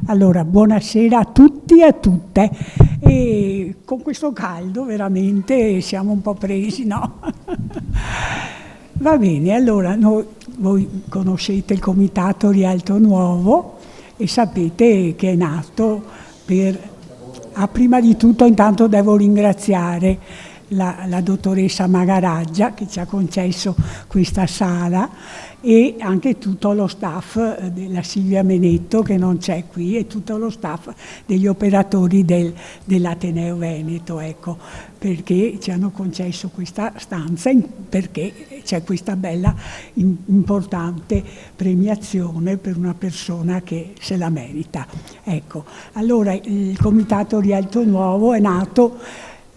Allora, buonasera a tutti e a tutte. E con questo caldo veramente siamo un po' presi, no? Va bene, allora voi conoscete il Comitato Rialto Nuovo e sapete che è nato prima di tutto intanto devo ringraziare la dottoressa Magaraggia che ci ha concesso questa sala e anche tutto lo staff della Silvia Menetto che non c'è qui e tutto lo staff degli operatori dell'Ateneo Veneto, ecco, perché ci hanno concesso questa stanza perché c'è questa bella importante premiazione per una persona che se la merita. Ecco, allora il Comitato Rialto Nuovo è nato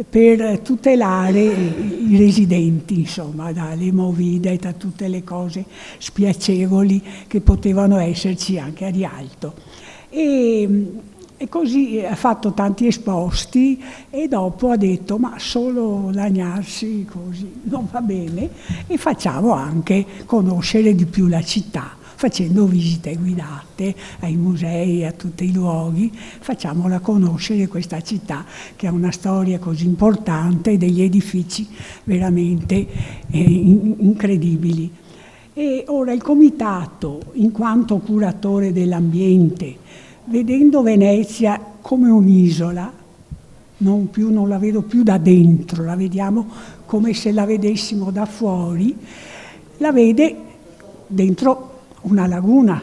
per tutelare i residenti, insomma, dalle movide e da tutte le cose spiacevoli che potevano esserci anche a Rialto. E così ha fatto tanti esposti e dopo ha detto ma solo lagnarsi così non va bene e facciamo anche conoscere di più la città. Facendo visite guidate ai musei, a tutti i luoghi, facciamola conoscere questa città che ha una storia così importante e degli edifici veramente incredibili. E ora il Comitato, in quanto curatore dell'ambiente, vedendo Venezia come un'isola, non la vedo più da dentro, la vediamo come se la vedessimo da fuori, la vede dentro una laguna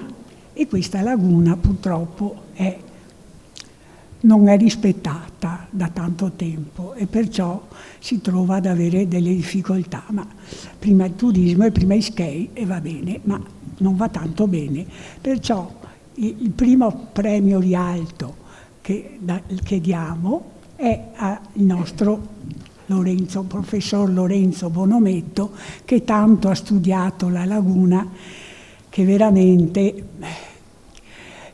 e questa laguna purtroppo non è rispettata da tanto tempo e perciò si trova ad avere delle difficoltà, ma prima il turismo e prima i skate e va bene, ma non va tanto bene, perciò il primo premio Rialto che diamo è al nostro professor Lorenzo Bonometto che tanto ha studiato la laguna che veramente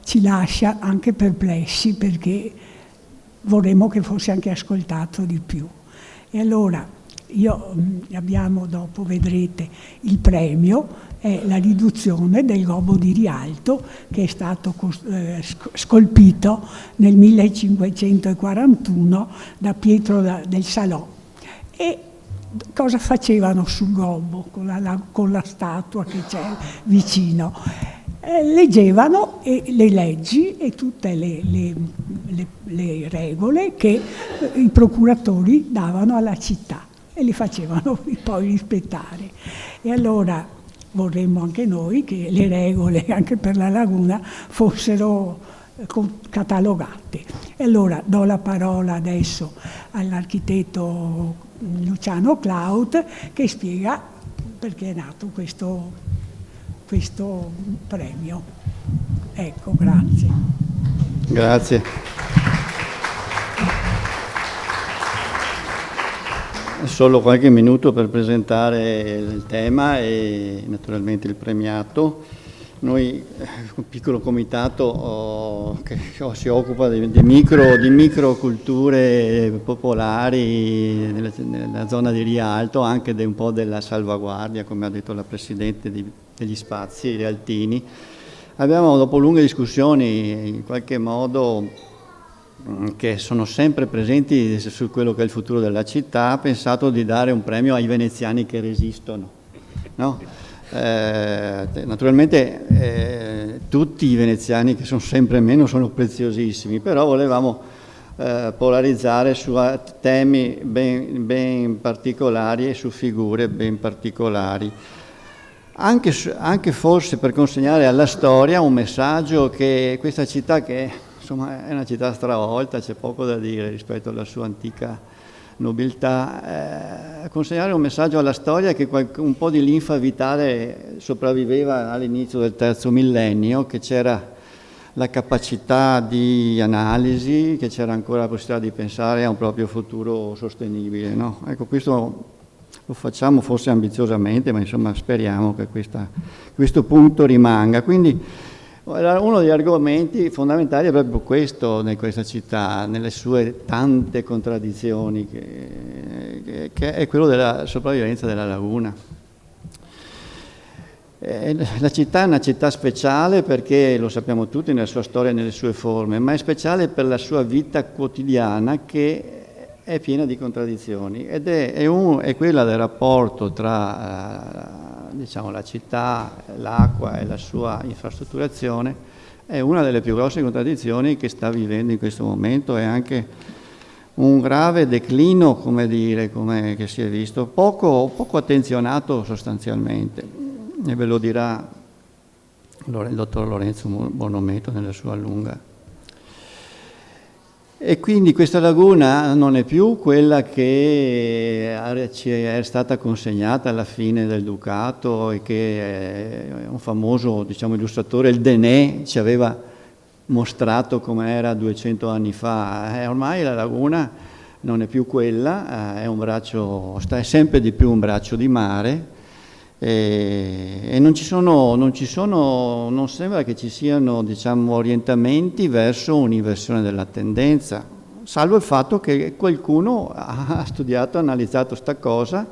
ci lascia anche perplessi perché vorremmo che fosse anche ascoltato di più. E allora abbiamo, dopo vedrete, il premio, è la riduzione del Gobbo di Rialto che è stato scolpito nel 1541 da Pietro del Salò. E cosa facevano sul gobbo con la statua che c'è vicino? Leggevano le leggi e tutte le regole che i procuratori davano alla città e li facevano poi rispettare. E allora vorremmo anche noi che le regole anche per la laguna fossero catalogate. E allora do la parola adesso all'architetto Luciano Claut che spiega perché è nato questo premio. Ecco, grazie. Grazie. Solo qualche minuto per presentare il tema e naturalmente il premiato. Noi, un piccolo comitato che si occupa di microculture popolari nella zona di Rialto, anche un po' della salvaguardia, come ha detto la Presidente degli spazi rialtini. Abbiamo, dopo lunghe discussioni, in qualche modo, che sono sempre presenti su quello che è il futuro della città, pensato di dare un premio ai veneziani che resistono, no? Naturalmente tutti i veneziani che sono sempre meno sono preziosissimi, però volevamo polarizzare su temi ben particolari e su figure ben particolari. Anche forse per consegnare alla storia un messaggio che questa città, che insomma è una città stravolta, c'è poco da dire rispetto alla sua antica nobiltà, consegnare un messaggio alla storia che un po' di linfa vitale sopravviveva all'inizio del terzo millennio, che c'era la capacità di analisi, che c'era ancora la possibilità di pensare a un proprio futuro sostenibile, no? Ecco, questo lo facciamo forse ambiziosamente, ma insomma speriamo che questo punto rimanga. Quindi uno degli argomenti fondamentali è proprio questo in questa città, nelle sue tante contraddizioni, che è quello della sopravvivenza della laguna. La città è una città speciale perché, lo sappiamo tutti, nella sua storia e nelle sue forme, ma è speciale per la sua vita quotidiana, che è piena di contraddizioni, ed è quella del rapporto tra diciamo, la città, l'acqua e la sua infrastrutturazione. È una delle più grosse contraddizioni che sta vivendo in questo momento, è anche un grave declino, che si è visto, poco attenzionato sostanzialmente, e ve lo dirà il dottor Lorenzo Bonometo nella sua lunga. E quindi questa laguna non è più quella che ci è stata consegnata alla fine del Ducato e che un famoso, diciamo, illustratore, il Denet, ci aveva mostrato come era 200 anni fa. Ormai la laguna non è più quella, è sempre di più un braccio di mare, e non sembra che ci siano, diciamo, orientamenti verso un'inversione della tendenza, salvo il fatto che qualcuno ha studiato, ha analizzato sta cosa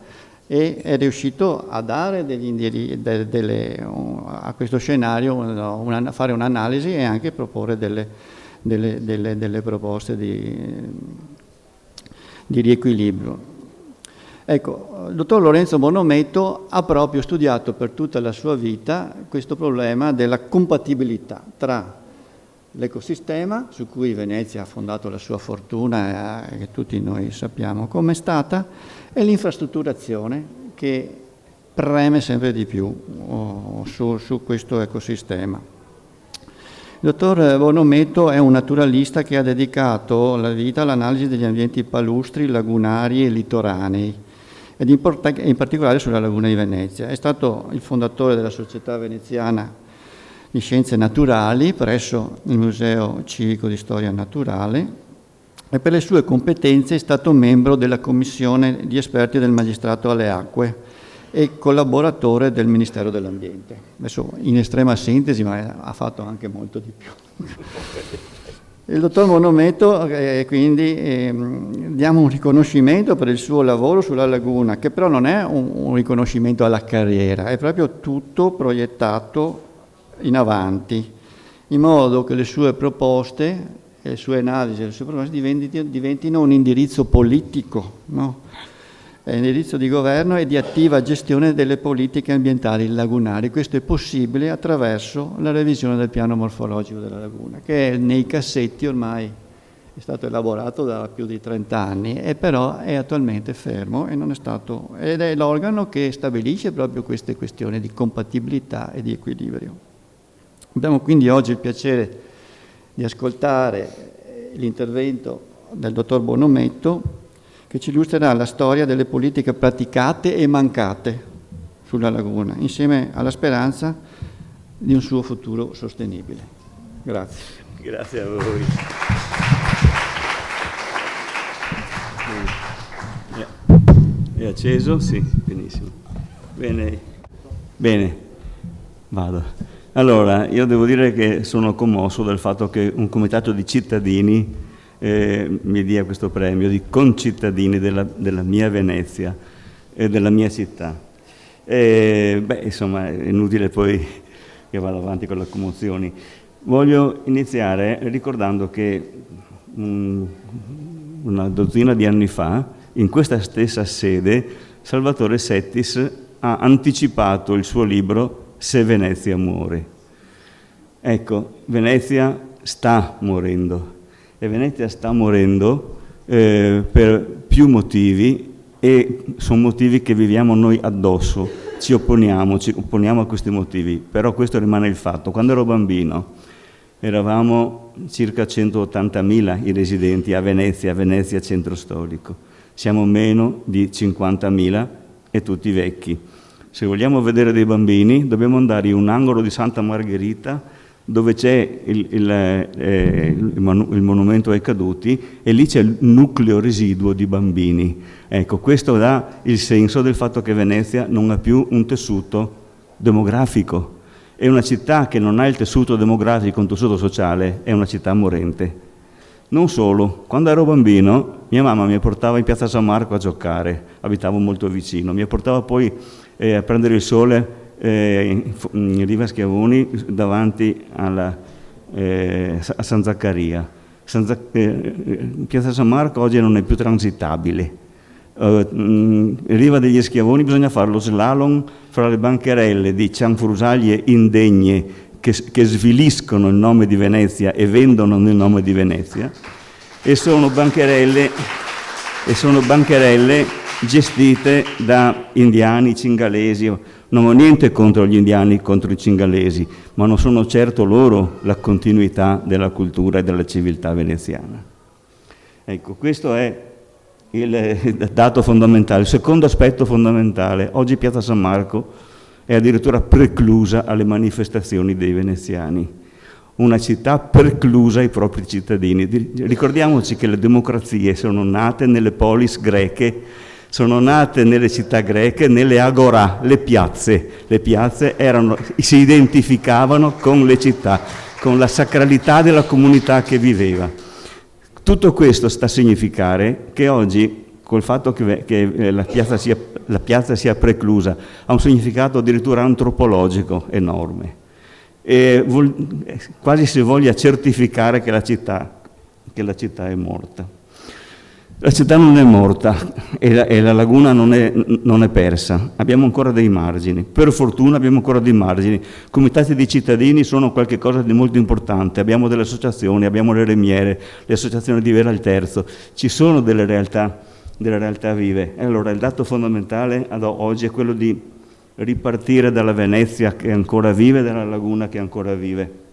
e è riuscito a dare degli indirizzi a questo scenario, fare un'analisi e anche proporre delle proposte di riequilibrio. Ecco, il dottor Lorenzo Bonometo ha proprio studiato per tutta la sua vita questo problema della compatibilità tra l'ecosistema, su cui Venezia ha fondato la sua fortuna, che tutti noi sappiamo com'è stata, e l'infrastrutturazione, che preme sempre di più su questo ecosistema. Il dottor Bonometo è un naturalista che ha dedicato la vita all'analisi degli ambienti palustri, lagunari e litoranei, ed in particolare sulla laguna di Venezia. È stato il fondatore della Società Veneziana di Scienze Naturali presso il Museo Civico di Storia Naturale, e per le sue competenze è stato membro della commissione di esperti del Magistrato alle Acque e collaboratore del Ministero dell'Ambiente. Adesso in estrema sintesi, ma ha fatto anche molto di più. Il dottor Bonometo, quindi, diamo un riconoscimento per il suo lavoro sulla laguna, che però non è un riconoscimento alla carriera, è proprio tutto proiettato in avanti, in modo che le sue proposte, le sue analisi, le sue proposte diventino un indirizzo politico, no? È un indirizzo di governo e di attiva gestione delle politiche ambientali lagunari. Questo è possibile attraverso la revisione del piano morfologico della laguna, che è nei cassetti, ormai è stato elaborato da più di 30 anni, e però è attualmente fermo ed è l'organo che stabilisce proprio queste questioni di compatibilità e di equilibrio. Abbiamo quindi oggi il piacere di ascoltare l'intervento del dottor Bonometo, che ci illustrerà la storia delle politiche praticate e mancate sulla laguna, insieme alla speranza di un suo futuro sostenibile. Grazie. Grazie a voi. È acceso? Sì, benissimo. Bene, vado. Allora, io devo dire che sono commosso del fatto che un comitato di cittadini mi dia questo premio di concittadini della mia Venezia e della mia città. Insomma, è inutile poi che vada avanti con le commozioni. Voglio iniziare ricordando che una dozzina di anni fa, in questa stessa sede, Salvatore Settis ha anticipato il suo libro Se Venezia muore. Ecco, Venezia sta morendo. E Venezia sta morendo per più motivi, e sono motivi che viviamo noi addosso, ci opponiamo a questi motivi, però questo rimane il fatto. Quando ero bambino eravamo circa 180.000 i residenti a Venezia centro storico. siamo meno di 50.000 e tutti vecchi. Se vogliamo vedere dei bambini dobbiamo andare in un angolo di Santa Margherita dove c'è il monumento ai caduti e lì c'è il nucleo residuo di bambini. Ecco, questo dà il senso del fatto che Venezia non ha più un tessuto demografico. È una città che non ha il tessuto demografico, un tessuto sociale, è una città morente. Non solo, quando ero bambino mia mamma mi portava in piazza San Marco a giocare, abitavo molto vicino, mi portava poi a prendere il sole in riva Schiavoni davanti a San Zaccaria. Piazza San Marco oggi non è più transitabile. In riva degli Schiavoni bisogna fare lo slalom fra le bancherelle di cianfrusaglie indegne che sviliscono il nome di Venezia e vendono nel nome di Venezia, e sono bancherelle gestite da indiani, cingalesi. Non ho niente contro gli indiani, contro i cingalesi, ma non sono certo loro la continuità della cultura e della civiltà veneziana. Ecco, questo è il dato fondamentale. Il secondo aspetto fondamentale: oggi Piazza San Marco è addirittura preclusa alle manifestazioni dei veneziani, una città preclusa ai propri cittadini. Ricordiamoci che le democrazie sono nate nelle polis greche, sono nate nelle città greche, nelle agorà, le piazze. Le piazze si identificavano con le città, con la sacralità della comunità che viveva. Tutto questo sta a significare che oggi, col fatto che la piazza sia preclusa, ha un significato addirittura antropologico enorme. Quasi si voglia certificare che la città è morta. La città non è morta e la laguna non è persa, abbiamo ancora dei margini, per fortuna abbiamo ancora dei margini. Comitati di cittadini sono qualcosa di molto importante, abbiamo delle associazioni, abbiamo le remiere, le associazioni di Vera al Terzo, ci sono delle realtà vive. E allora il dato fondamentale ad oggi è quello di ripartire dalla Venezia che ancora vive, dalla laguna che ancora vive.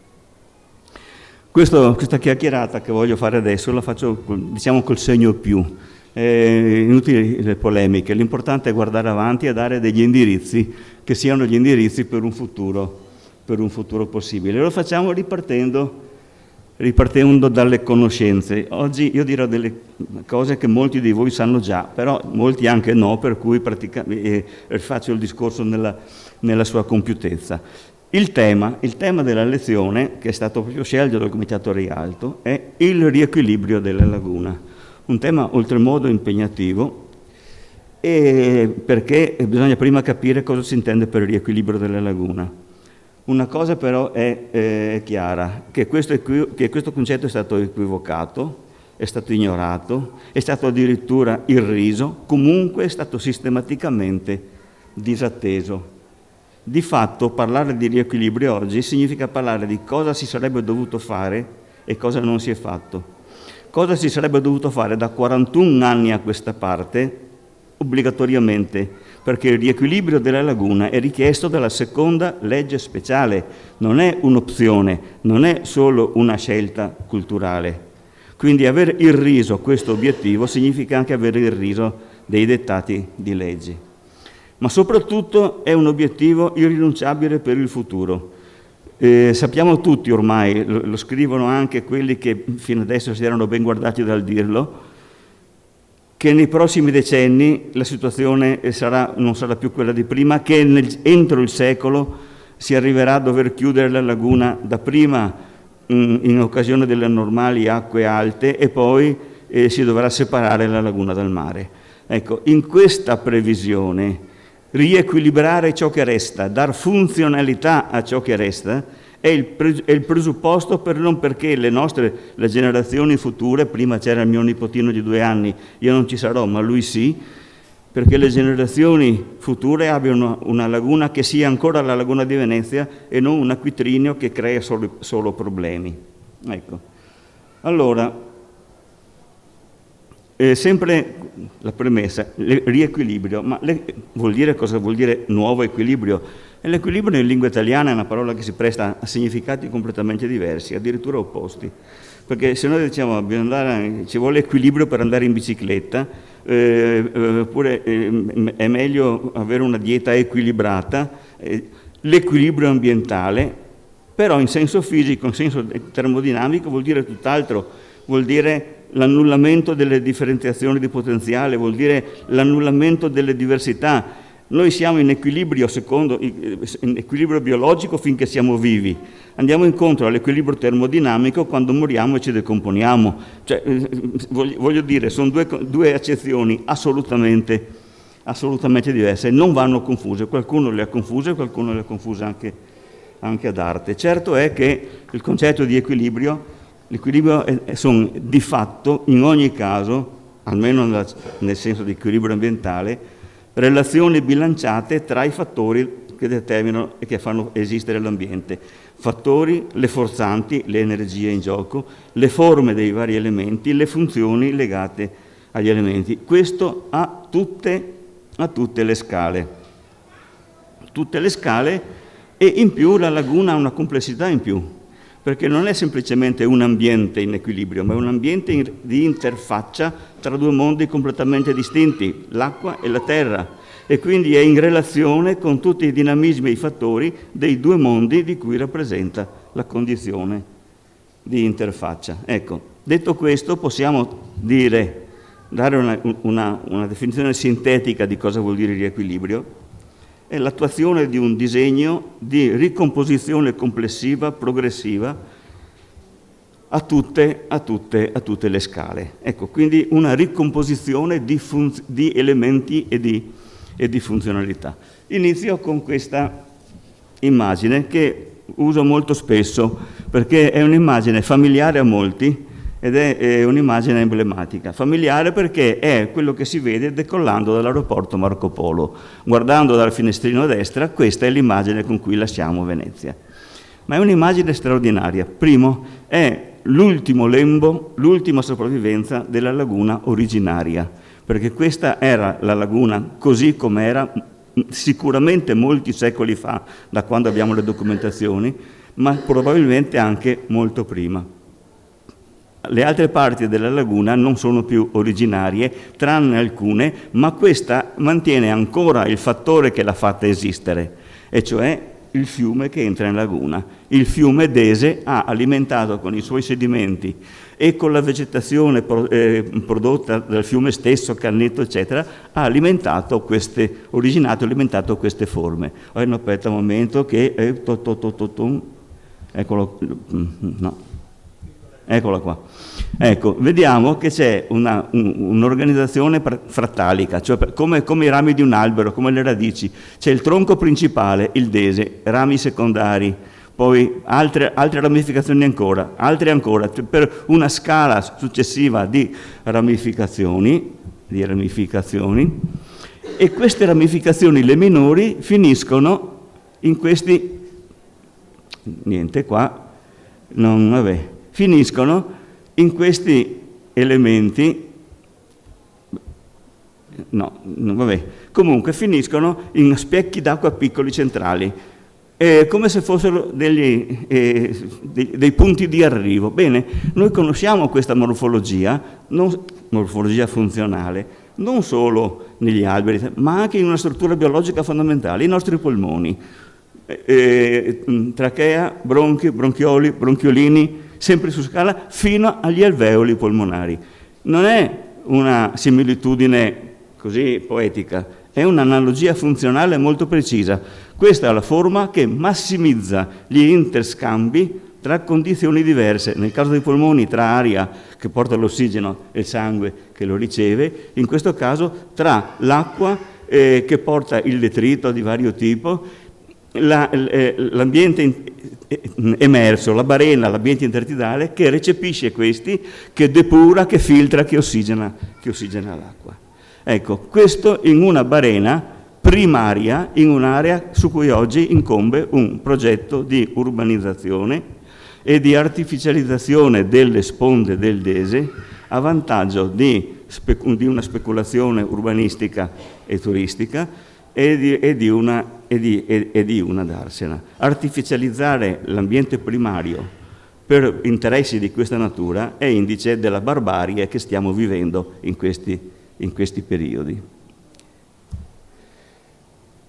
Questa chiacchierata che voglio fare adesso la faccio, diciamo, col segno più. Inutili le polemiche, l'importante è guardare avanti e dare degli indirizzi che siano gli indirizzi per un futuro possibile. Lo facciamo ripartendo dalle conoscenze. Oggi io dirò delle cose che molti di voi sanno già, però molti anche no, per cui faccio il discorso nella sua compiutezza. Il tema della lezione, che è stato proprio scelto dal Comitato Rialto, è il riequilibrio della laguna. Un tema oltremodo impegnativo, perché bisogna prima capire cosa si intende per il riequilibrio della laguna. Una cosa però è chiara, che questo concetto è stato equivocato, è stato ignorato, è stato addirittura irriso, comunque è stato sistematicamente disatteso. Di fatto parlare di riequilibrio oggi significa parlare di cosa si sarebbe dovuto fare e cosa non si è fatto. Cosa si sarebbe dovuto fare da 41 anni a questa parte, obbligatoriamente, perché il riequilibrio della laguna è richiesto dalla seconda legge speciale, non è un'opzione, non è solo una scelta culturale. Quindi aver irriso questo obiettivo significa anche aver irriso dei dettati di leggi. Ma soprattutto è un obiettivo irrinunciabile per il futuro. Sappiamo tutti ormai, lo scrivono anche quelli che fino adesso si erano ben guardati dal dirlo, che nei prossimi decenni la situazione non sarà più quella di prima, che entro il secolo si arriverà a dover chiudere la laguna dapprima in occasione delle normali acque alte e poi si dovrà separare la laguna dal mare. Ecco, in questa previsione riequilibrare ciò che resta, dar funzionalità a ciò che resta, è il presupposto non perché le generazioni future, prima c'era il mio nipotino di 2 anni, io non ci sarò, ma lui sì, perché le generazioni future abbiano una laguna che sia ancora la laguna di Venezia e non un acquitrinio che crea solo problemi. Ecco. Allora, sempre la premessa, riequilibrio, ma cosa vuol dire nuovo equilibrio? E l'equilibrio in lingua italiana è una parola che si presta a significati completamente diversi, addirittura opposti. Perché se noi diciamo ci vuole equilibrio per andare in bicicletta, oppure è meglio avere una dieta equilibrata, l'equilibrio ambientale, però in senso fisico, in senso termodinamico vuol dire tutt'altro, vuol dire l'annullamento delle differenziazioni di potenziale, vuol dire l'annullamento delle diversità. Noi siamo in equilibrio in equilibrio biologico finché siamo vivi. Andiamo incontro all'equilibrio termodinamico quando moriamo e ci decomponiamo. Cioè, voglio dire, sono due accezioni assolutamente diverse, non vanno confuse. Qualcuno le ha confuse, qualcuno le ha confuse anche ad arte. Certo è che il concetto di l'equilibrio sono di fatto, in ogni caso, almeno nel senso di equilibrio ambientale, relazioni bilanciate tra i fattori che determinano e che fanno esistere l'ambiente. Fattori, le forzanti, le energie in gioco, le forme dei vari elementi, le funzioni legate agli elementi. Questo a tutte le scale. Tutte le scale, e in più la laguna ha una complessità in più, perché non è semplicemente un ambiente in equilibrio, ma è un ambiente di interfaccia tra due mondi completamente distinti, l'acqua e la terra, e quindi è in relazione con tutti i dinamismi e i fattori dei due mondi di cui rappresenta la condizione di interfaccia. Ecco, detto questo, possiamo dare una definizione sintetica di cosa vuol dire riequilibrio. È l'attuazione di un disegno di ricomposizione complessiva, progressiva, a tutte le scale. Ecco, quindi una ricomposizione di elementi e di funzionalità. Inizio con questa immagine che uso molto spesso perché è un'immagine familiare a molti ed è un'immagine emblematica. Familiare perché è quello che si vede decollando dall'aeroporto Marco Polo. Guardando dal finestrino a destra, questa è l'immagine con cui lasciamo Venezia. Ma è un'immagine straordinaria. Primo, è l'ultimo lembo, l'ultima sopravvivenza della laguna originaria, perché questa era la laguna così com'era sicuramente molti secoli fa, da quando abbiamo le documentazioni, ma probabilmente anche molto prima. Le altre parti della laguna non sono più originarie, tranne alcune, ma questa mantiene ancora il fattore che l'ha fatta esistere, e cioè il fiume che entra in laguna. Il fiume Dese ha alimentato con i suoi sedimenti e con la vegetazione prodotta dal fiume stesso, Canneto, eccetera, ha alimentato queste forme. Aspetta un momento che... Eccola qua. Ecco, vediamo che c'è un'organizzazione frattalica, cioè come i rami di un albero, come le radici. C'è il tronco principale, il Dese, rami secondari, poi altre ramificazioni ancora, altre ancora, per una scala successiva di ramificazioni, e queste ramificazioni, le minori, finiscono in questi... Niente qua, finiscono in questi elementi, comunque finiscono in specchi d'acqua piccoli centrali, come se fossero dei punti di arrivo. Bene, noi conosciamo questa morfologia funzionale, non solo negli alberi, ma anche in una struttura biologica fondamentale, i nostri polmoni, trachea, bronchi, bronchioli, bronchiolini, sempre su scala fino agli alveoli polmonari. Non è una similitudine così poetica, è un'analogia funzionale molto precisa. Questa è la forma che massimizza gli interscambi tra condizioni diverse, nel caso dei polmoni tra aria che porta l'ossigeno e il sangue che lo riceve, in questo caso tra l'acqua che porta il detrito di vario tipo, l'ambiente emerso, la barena, l'ambiente intertidale che recepisce questi, che depura, che filtra, che ossigena l'acqua. Ecco, questo in una barena primaria, in un'area su cui oggi incombe un progetto di urbanizzazione e di artificializzazione delle sponde del Dese a vantaggio di una speculazione urbanistica e turistica e di una e di una darsena. Artificializzare l'ambiente primario per interessi di questa natura è indice della barbarie che stiamo vivendo in questi periodi.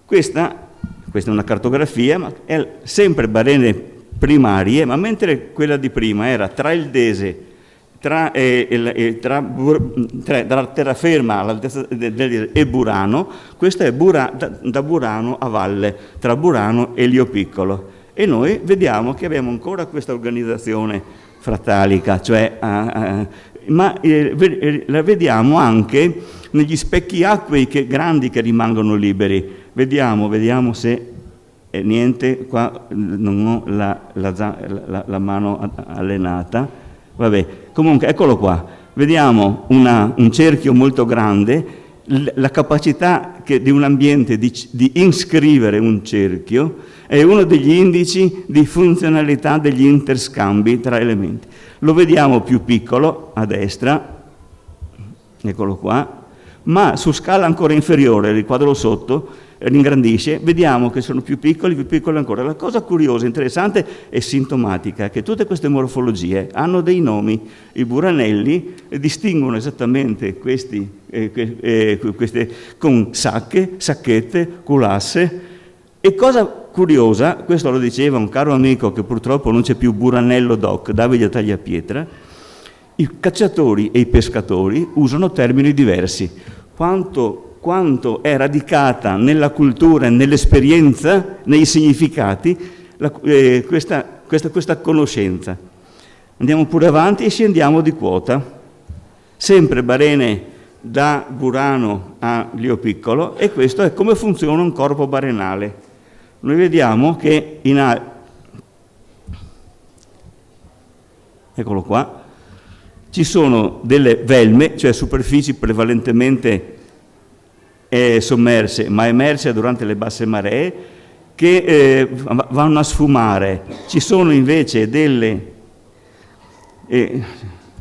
Questa è una cartografia, ma è sempre barene primarie, ma mentre quella di prima era tra il Dese, tra terraferma all'altezza e Burano, questa è da Burano a valle, tra Burano e Lio Piccolo. E noi vediamo che abbiamo ancora questa organizzazione fratalica, cioè, ma la vediamo anche negli specchi acquei grandi che rimangono liberi. Vediamo se niente, qua non ho la mano allenata, vabbè, comunque eccolo qua, vediamo un cerchio molto grande, la capacità di un ambiente di iscrivere un cerchio è uno degli indici di funzionalità degli interscambi tra elementi. Lo vediamo più piccolo a destra, eccolo qua, ma su scala ancora inferiore, il quadro sotto ingrandisce, vediamo che sono più piccoli ancora. La cosa curiosa, interessante e sintomatica è che tutte queste morfologie hanno dei nomi. I buranelli distinguono esattamente queste con sacche, sacchette, culasse. E cosa curiosa, questo lo diceva un caro amico che purtroppo non c'è più, Buranello Doc, Davide Tagliapietra, i cacciatori e i pescatori usano termini diversi. Quanto è radicata nella cultura e nell'esperienza, nei significati, questa conoscenza. Andiamo pure avanti e scendiamo di quota. Sempre barene da Burano a Lio Piccolo, e questo è come funziona un corpo barenale. Noi vediamo che eccolo qua, ci sono delle velme, cioè superfici prevalentemente sommerse, ma emerse durante le basse maree, che vanno a sfumare. Ci sono invece delle...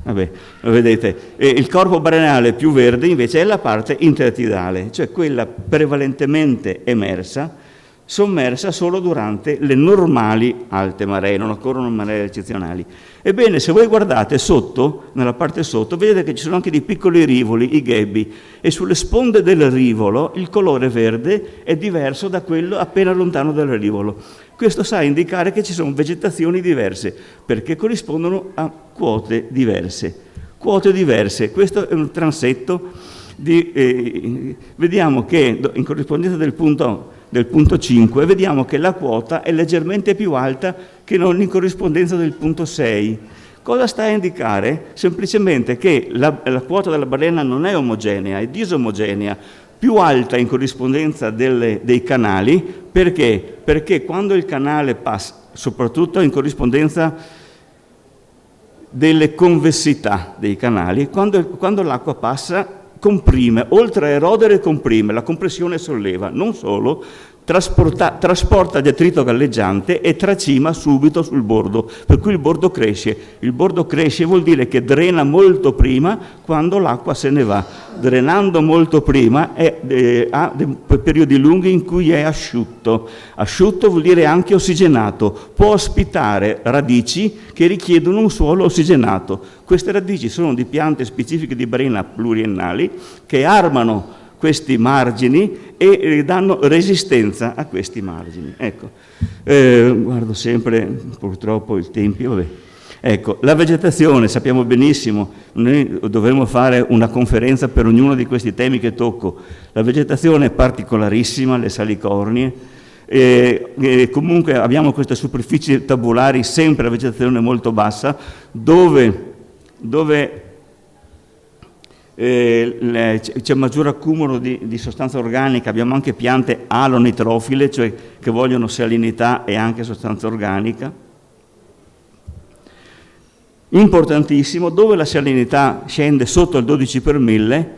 vabbè, lo vedete, il corpo barenale più verde invece è la parte intertidale, cioè quella prevalentemente emersa, sommersa solo durante le normali alte maree, non occorrono maree eccezionali. Ebbene, se voi guardate sotto, nella parte sotto, vedete che ci sono anche dei piccoli rivoli, i ghebi, e sulle sponde del rivolo il colore verde è diverso da quello appena lontano dal rivolo. Questo sa indicare che ci sono vegetazioni diverse, perché corrispondono a quote diverse. Quote diverse, questo è un transetto vediamo che in corrispondenza del punto 5, vediamo che la quota è leggermente più alta che non in corrispondenza del punto 6. Cosa sta a indicare? Semplicemente che la quota della balena non è omogenea, è disomogenea, più alta in corrispondenza dei canali. Perché? Perché quando il canale passa, soprattutto in corrispondenza delle convessità dei canali, quando l'acqua passa comprime, oltre a erodere comprime, la compressione solleva, non solo, trasporta detrito galleggiante e tracima subito sul bordo, per cui il bordo cresce. Il bordo cresce vuol dire che drena molto prima quando l'acqua se ne va. Drenando molto prima ha periodi lunghi in cui è asciutto. Asciutto vuol dire anche ossigenato, può ospitare radici che richiedono un suolo ossigenato. Queste radici sono di piante specifiche di barena pluriennali che armano questi margini e danno resistenza a questi margini. Ecco, guardo sempre purtroppo il tempo, vabbè. Ecco, la vegetazione, sappiamo benissimo, noi dovremmo fare una conferenza per ognuno di questi temi che tocco. La vegetazione è particolarissima, le salicornie, comunque abbiamo queste superfici tabulari, sempre a vegetazione molto bassa, dove c'è maggior accumulo di sostanza organica. Abbiamo anche piante alonitrofile, cioè che vogliono salinità e anche sostanza organica. Importantissimo, dove la salinità scende sotto il 12 per 1000,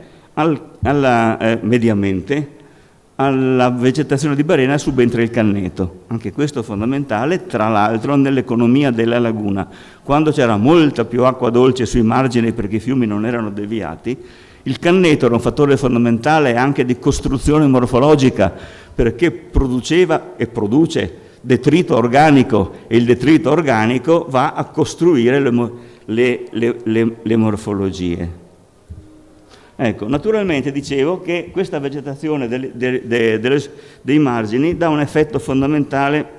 mediamente, alla vegetazione di barena subentra il canneto. Anche questo è fondamentale, tra l'altro nell'economia della laguna. Quando c'era molta più acqua dolce sui margini perché i fiumi non erano deviati, il canneto era un fattore fondamentale anche di costruzione morfologica, perché produceva e produce detrito organico, e il detrito organico va a costruire le morfologie. Ecco, naturalmente dicevo che questa vegetazione dei margini dà un effetto fondamentale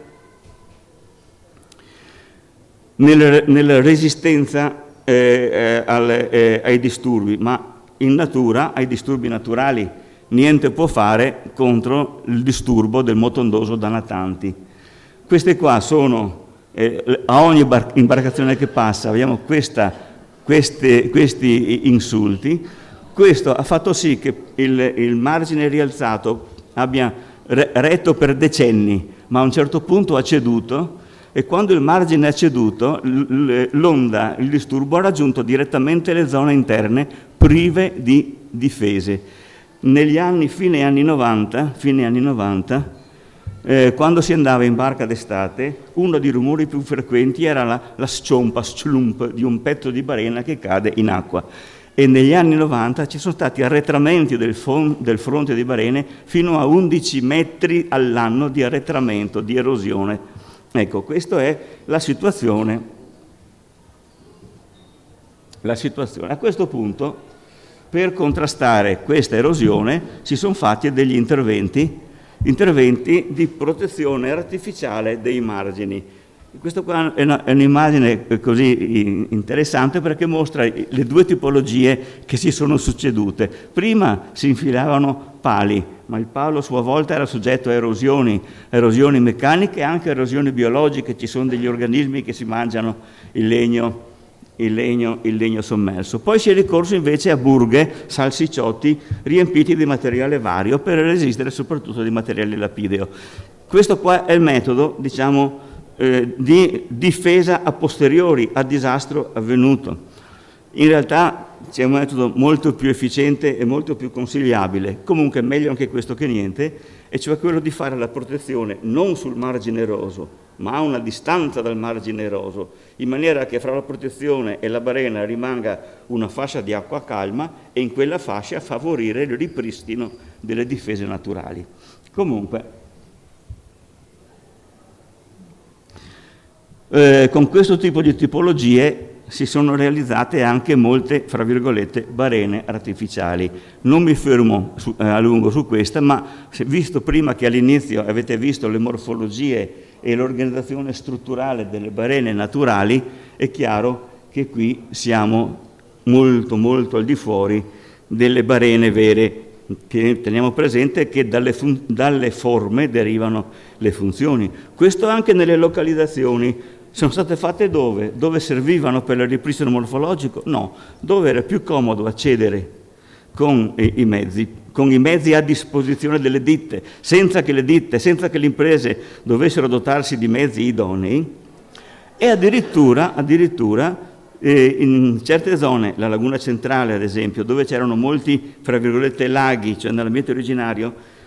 nella resistenza ai disturbi, ma in natura, ai disturbi naturali, niente può fare contro il disturbo del motondoso da natanti. Queste qua sono, a ogni imbarcazione che passa, abbiamo questi insulti. Questo ha fatto sì che il margine rialzato abbia retto per decenni, ma a un certo punto ha ceduto, e quando il margine ha ceduto, l'onda, il disturbo ha raggiunto direttamente le zone interne prive di difese. Negli anni, fine anni 90, quando si andava in barca d'estate, uno dei rumori più frequenti era la sciompa, schlump, di un pezzo di balena che cade in acqua. E negli anni 90 ci sono stati arretramenti del fronte di balene fino a 11 metri all'anno di arretramento, di erosione. Ecco, questa è la situazione. A questo punto, per contrastare questa erosione, si sono fatti degli interventi di protezione artificiale dei margini. Questa qua è un'immagine così interessante perché mostra le due tipologie che si sono succedute. Prima si infilavano pali, ma il palo a sua volta era soggetto a erosioni meccaniche e anche erosioni biologiche. Ci sono degli organismi che si mangiano il legno sommerso. Poi si è ricorso invece a burghe, salsicciotti riempiti di materiale vario per resistere soprattutto di materiale lapideo. Questo qua è il metodo, diciamo, di difesa a posteriori a disastro avvenuto. In realtà c'è un metodo molto più efficiente e molto più consigliabile, comunque meglio anche questo che niente, e cioè quello di fare la protezione non sul margine eroso, ma a una distanza dal margine eroso, in maniera che fra la protezione e la barena rimanga una fascia di acqua calma e in quella fascia favorire il ripristino delle difese naturali. Comunque, con questo tipo di tipologie si sono realizzate anche molte, fra virgolette, barene artificiali. Non mi fermo a lungo su questa, ma visto prima che all'inizio avete visto le morfologie e l'organizzazione strutturale delle barene naturali, è chiaro che qui siamo molto, molto al di fuori delle barene vere, che teniamo presente che dalle forme derivano le funzioni. Questo anche nelle localizzazioni. Sono state fatte dove? Dove servivano per il ripristino morfologico? No, dove era più comodo accedere con i mezzi a disposizione delle ditte, senza che le imprese dovessero dotarsi di mezzi idonei, e addirittura in certe zone, la laguna centrale ad esempio, dove c'erano molti, fra virgolette, laghi, cioè nell'ambiente originario,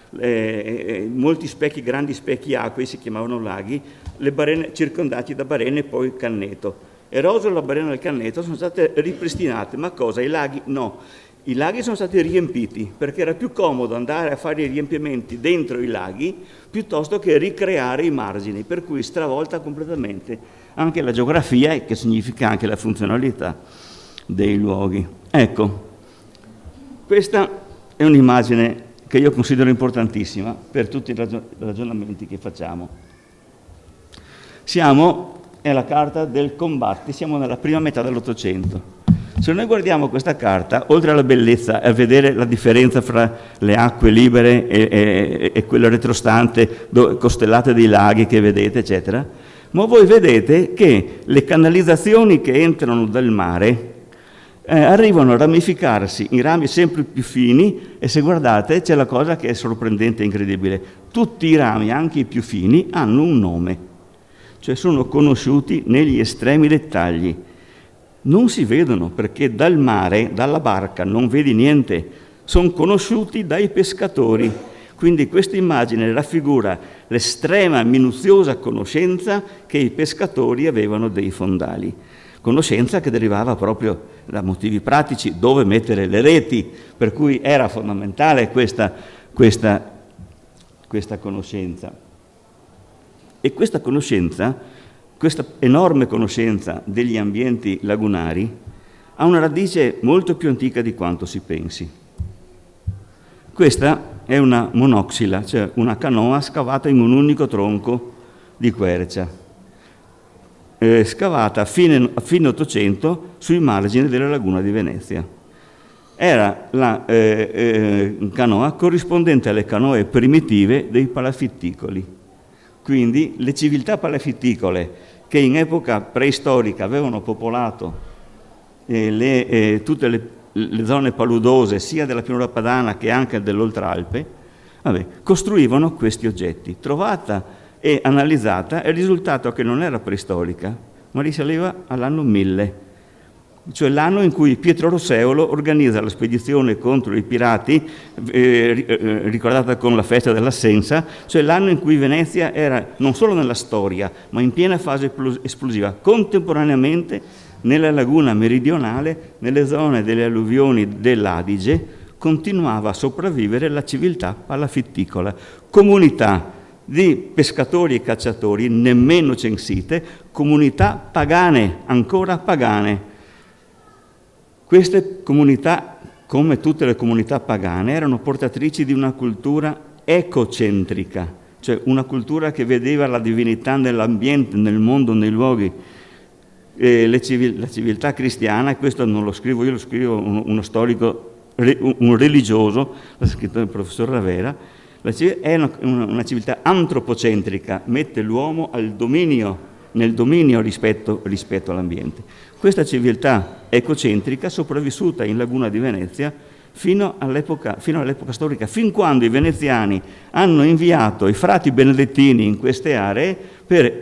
molti specchi, grandi specchi acquei, si chiamavano laghi, le barene circondati da barene e poi canneto. Eroso la barena del canneto, sono state ripristinate, ma cosa? I laghi? No. I laghi sono stati riempiti perché era più comodo andare a fare i riempimenti dentro i laghi piuttosto che ricreare i margini, per cui stravolta completamente anche la geografia, che significa anche la funzionalità dei luoghi. Ecco, questa è un'immagine che io considero importantissima per tutti i ragionamenti che facciamo. È la carta del Combatti, siamo nella prima metà dell'Ottocento. Se noi guardiamo questa carta, oltre alla bellezza, a vedere la differenza fra le acque libere e quelle retrostante, costellate dei laghi che vedete, eccetera, ma voi vedete che le canalizzazioni che entrano dal mare arrivano a ramificarsi in rami sempre più fini, e se guardate c'è la cosa che è sorprendente e incredibile. Tutti i rami, anche i più fini, hanno un nome, cioè sono conosciuti negli estremi dettagli. Non si vedono perché dal mare, dalla barca, non vedi niente, sono conosciuti dai pescatori. Quindi questa immagine raffigura l'estrema minuziosa conoscenza che i pescatori avevano dei fondali. Conoscenza che derivava proprio da motivi pratici, dove mettere le reti, per cui era fondamentale questa questa conoscenza. E questa conoscenza, questa enorme conoscenza degli ambienti lagunari, ha una radice molto più antica di quanto si pensi. Questa è una monoxila, cioè una canoa scavata in un unico tronco di quercia, scavata a fine 800 sui margini della laguna di Venezia. Era la canoa corrispondente alle canoe primitive dei palafitticoli. Quindi le civiltà palafitticole che in epoca preistorica avevano popolato tutte le zone paludose sia della pianura padana che anche dell'Oltralpe, costruivano questi oggetti. Trovata e analizzata è il risultato che non era preistorica, ma risaliva all'anno 1000, cioè l'anno in cui Pietro Rosseolo organizza la spedizione contro i pirati, ricordata con la festa dell'Assenza, cioè l'anno in cui Venezia era non solo nella storia, ma in piena fase esplosiva, contemporaneamente nella laguna meridionale, nelle zone delle alluvioni dell'Adige, continuava a sopravvivere la civiltà palafitticola, comunità di pescatori e cacciatori nemmeno censite, comunità pagane, ancora pagane. Queste comunità, come tutte le comunità pagane, erano portatrici di una cultura ecocentrica, cioè una cultura che vedeva la divinità nell'ambiente, nel mondo, nei luoghi. La civiltà cristiana, e questo non lo scrivo io, lo scrivo uno storico, un religioso, l'ha scritto il professor Ravera, è una civiltà antropocentrica, mette l'uomo nel dominio rispetto all'ambiente. Questa civiltà ecocentrica sopravvissuta in Laguna di Venezia fino all'epoca storica, fin quando i veneziani hanno inviato i frati benedettini in queste aree per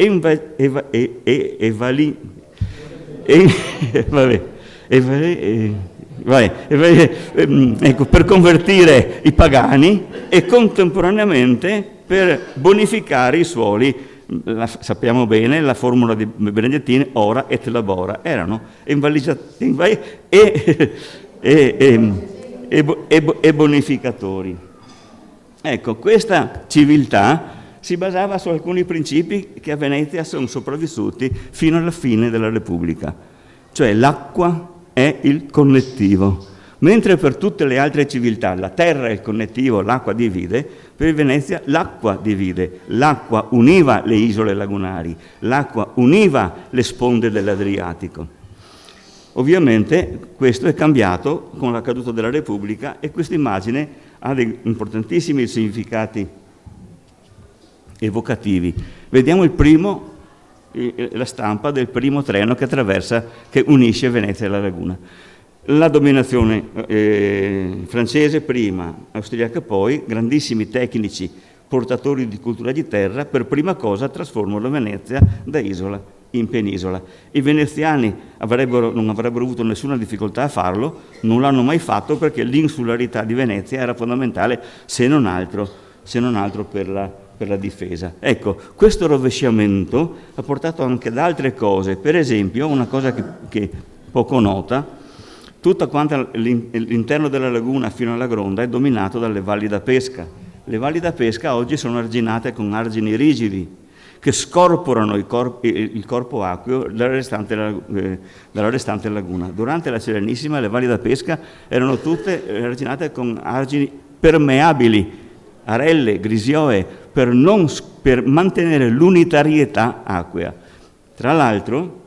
per convertire i pagani e contemporaneamente per bonificare i suoli. Sappiamo bene la formula di Benedettini, ora et labora, erano e bonificatori. Ecco, questa civiltà si basava su alcuni principi che a Venezia sono sopravvissuti fino alla fine della Repubblica, cioè l'acqua è il connettivo, mentre per tutte le altre civiltà la terra è il connettivo, l'acqua divide, per Venezia l'acqua divide, l'acqua univa le isole lagunari, l'acqua univa le sponde dell'Adriatico. Ovviamente questo è cambiato con la caduta della Repubblica e questa immagine ha dei importantissimi significati evocativi. Vediamo la stampa del primo treno che unisce Venezia e la laguna. La dominazione francese prima, austriaca poi, grandissimi tecnici, portatori di cultura di terra, per prima cosa trasformano Venezia da isola in penisola. I veneziani non avrebbero avuto nessuna difficoltà a farlo, non l'hanno mai fatto perché l'insularità di Venezia era fondamentale, se non altro per la difesa. Ecco, questo rovesciamento ha portato anche ad altre cose, per esempio una cosa che poco nota, tutta quanta l'interno della laguna fino alla Gronda è dominato dalle valli da pesca. Le valli da pesca oggi sono arginate con argini rigidi che scorporano il corpo acqueo dalla restante laguna. Durante la Serenissima le valli da pesca erano tutte arginate con argini permeabili, arelle, grisioe, per mantenere l'unitarietà acquea. Tra l'altro,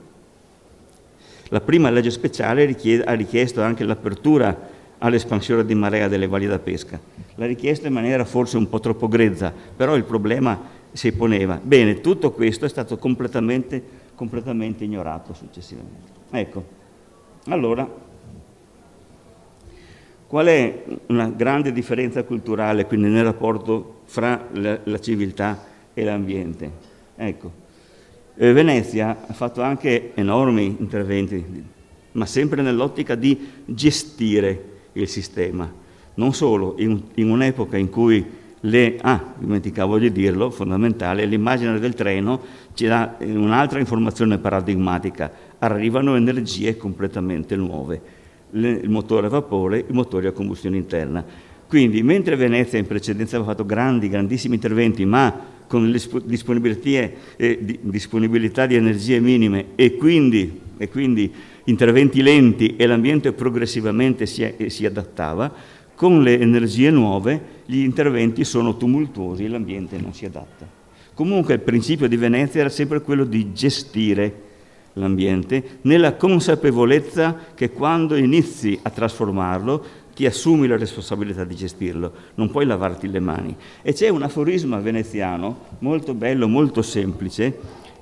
la prima legge speciale ha richiesto anche l'apertura all'espansione di marea delle valli da pesca. L'ha richiesto in maniera forse un po' troppo grezza, però il problema si poneva. Bene, tutto questo è stato completamente ignorato successivamente. Ecco, allora, qual è una grande differenza culturale quindi nel rapporto fra la civiltà e l'ambiente? Ecco, Venezia ha fatto anche enormi interventi, ma sempre nell'ottica di gestire il sistema. Non solo, in un'epoca in cui dimenticavo di dirlo, fondamentale, l'immagine del treno ci dà un'altra informazione paradigmatica. Arrivano energie completamente nuove. Il motore a vapore, i motori a combustione interna. Quindi, mentre Venezia in precedenza aveva fatto grandissimi interventi, ma con le disponibilità di energie minime e quindi interventi lenti, e l'ambiente progressivamente si adattava, con le energie nuove gli interventi sono tumultuosi e l'ambiente non si adatta. Comunque il principio di Venezia era sempre quello di gestire l'ambiente nella consapevolezza che quando inizi a trasformarlo ti assumi la responsabilità di gestirlo, non puoi lavarti le mani. E c'è un aforisma veneziano molto bello, molto semplice: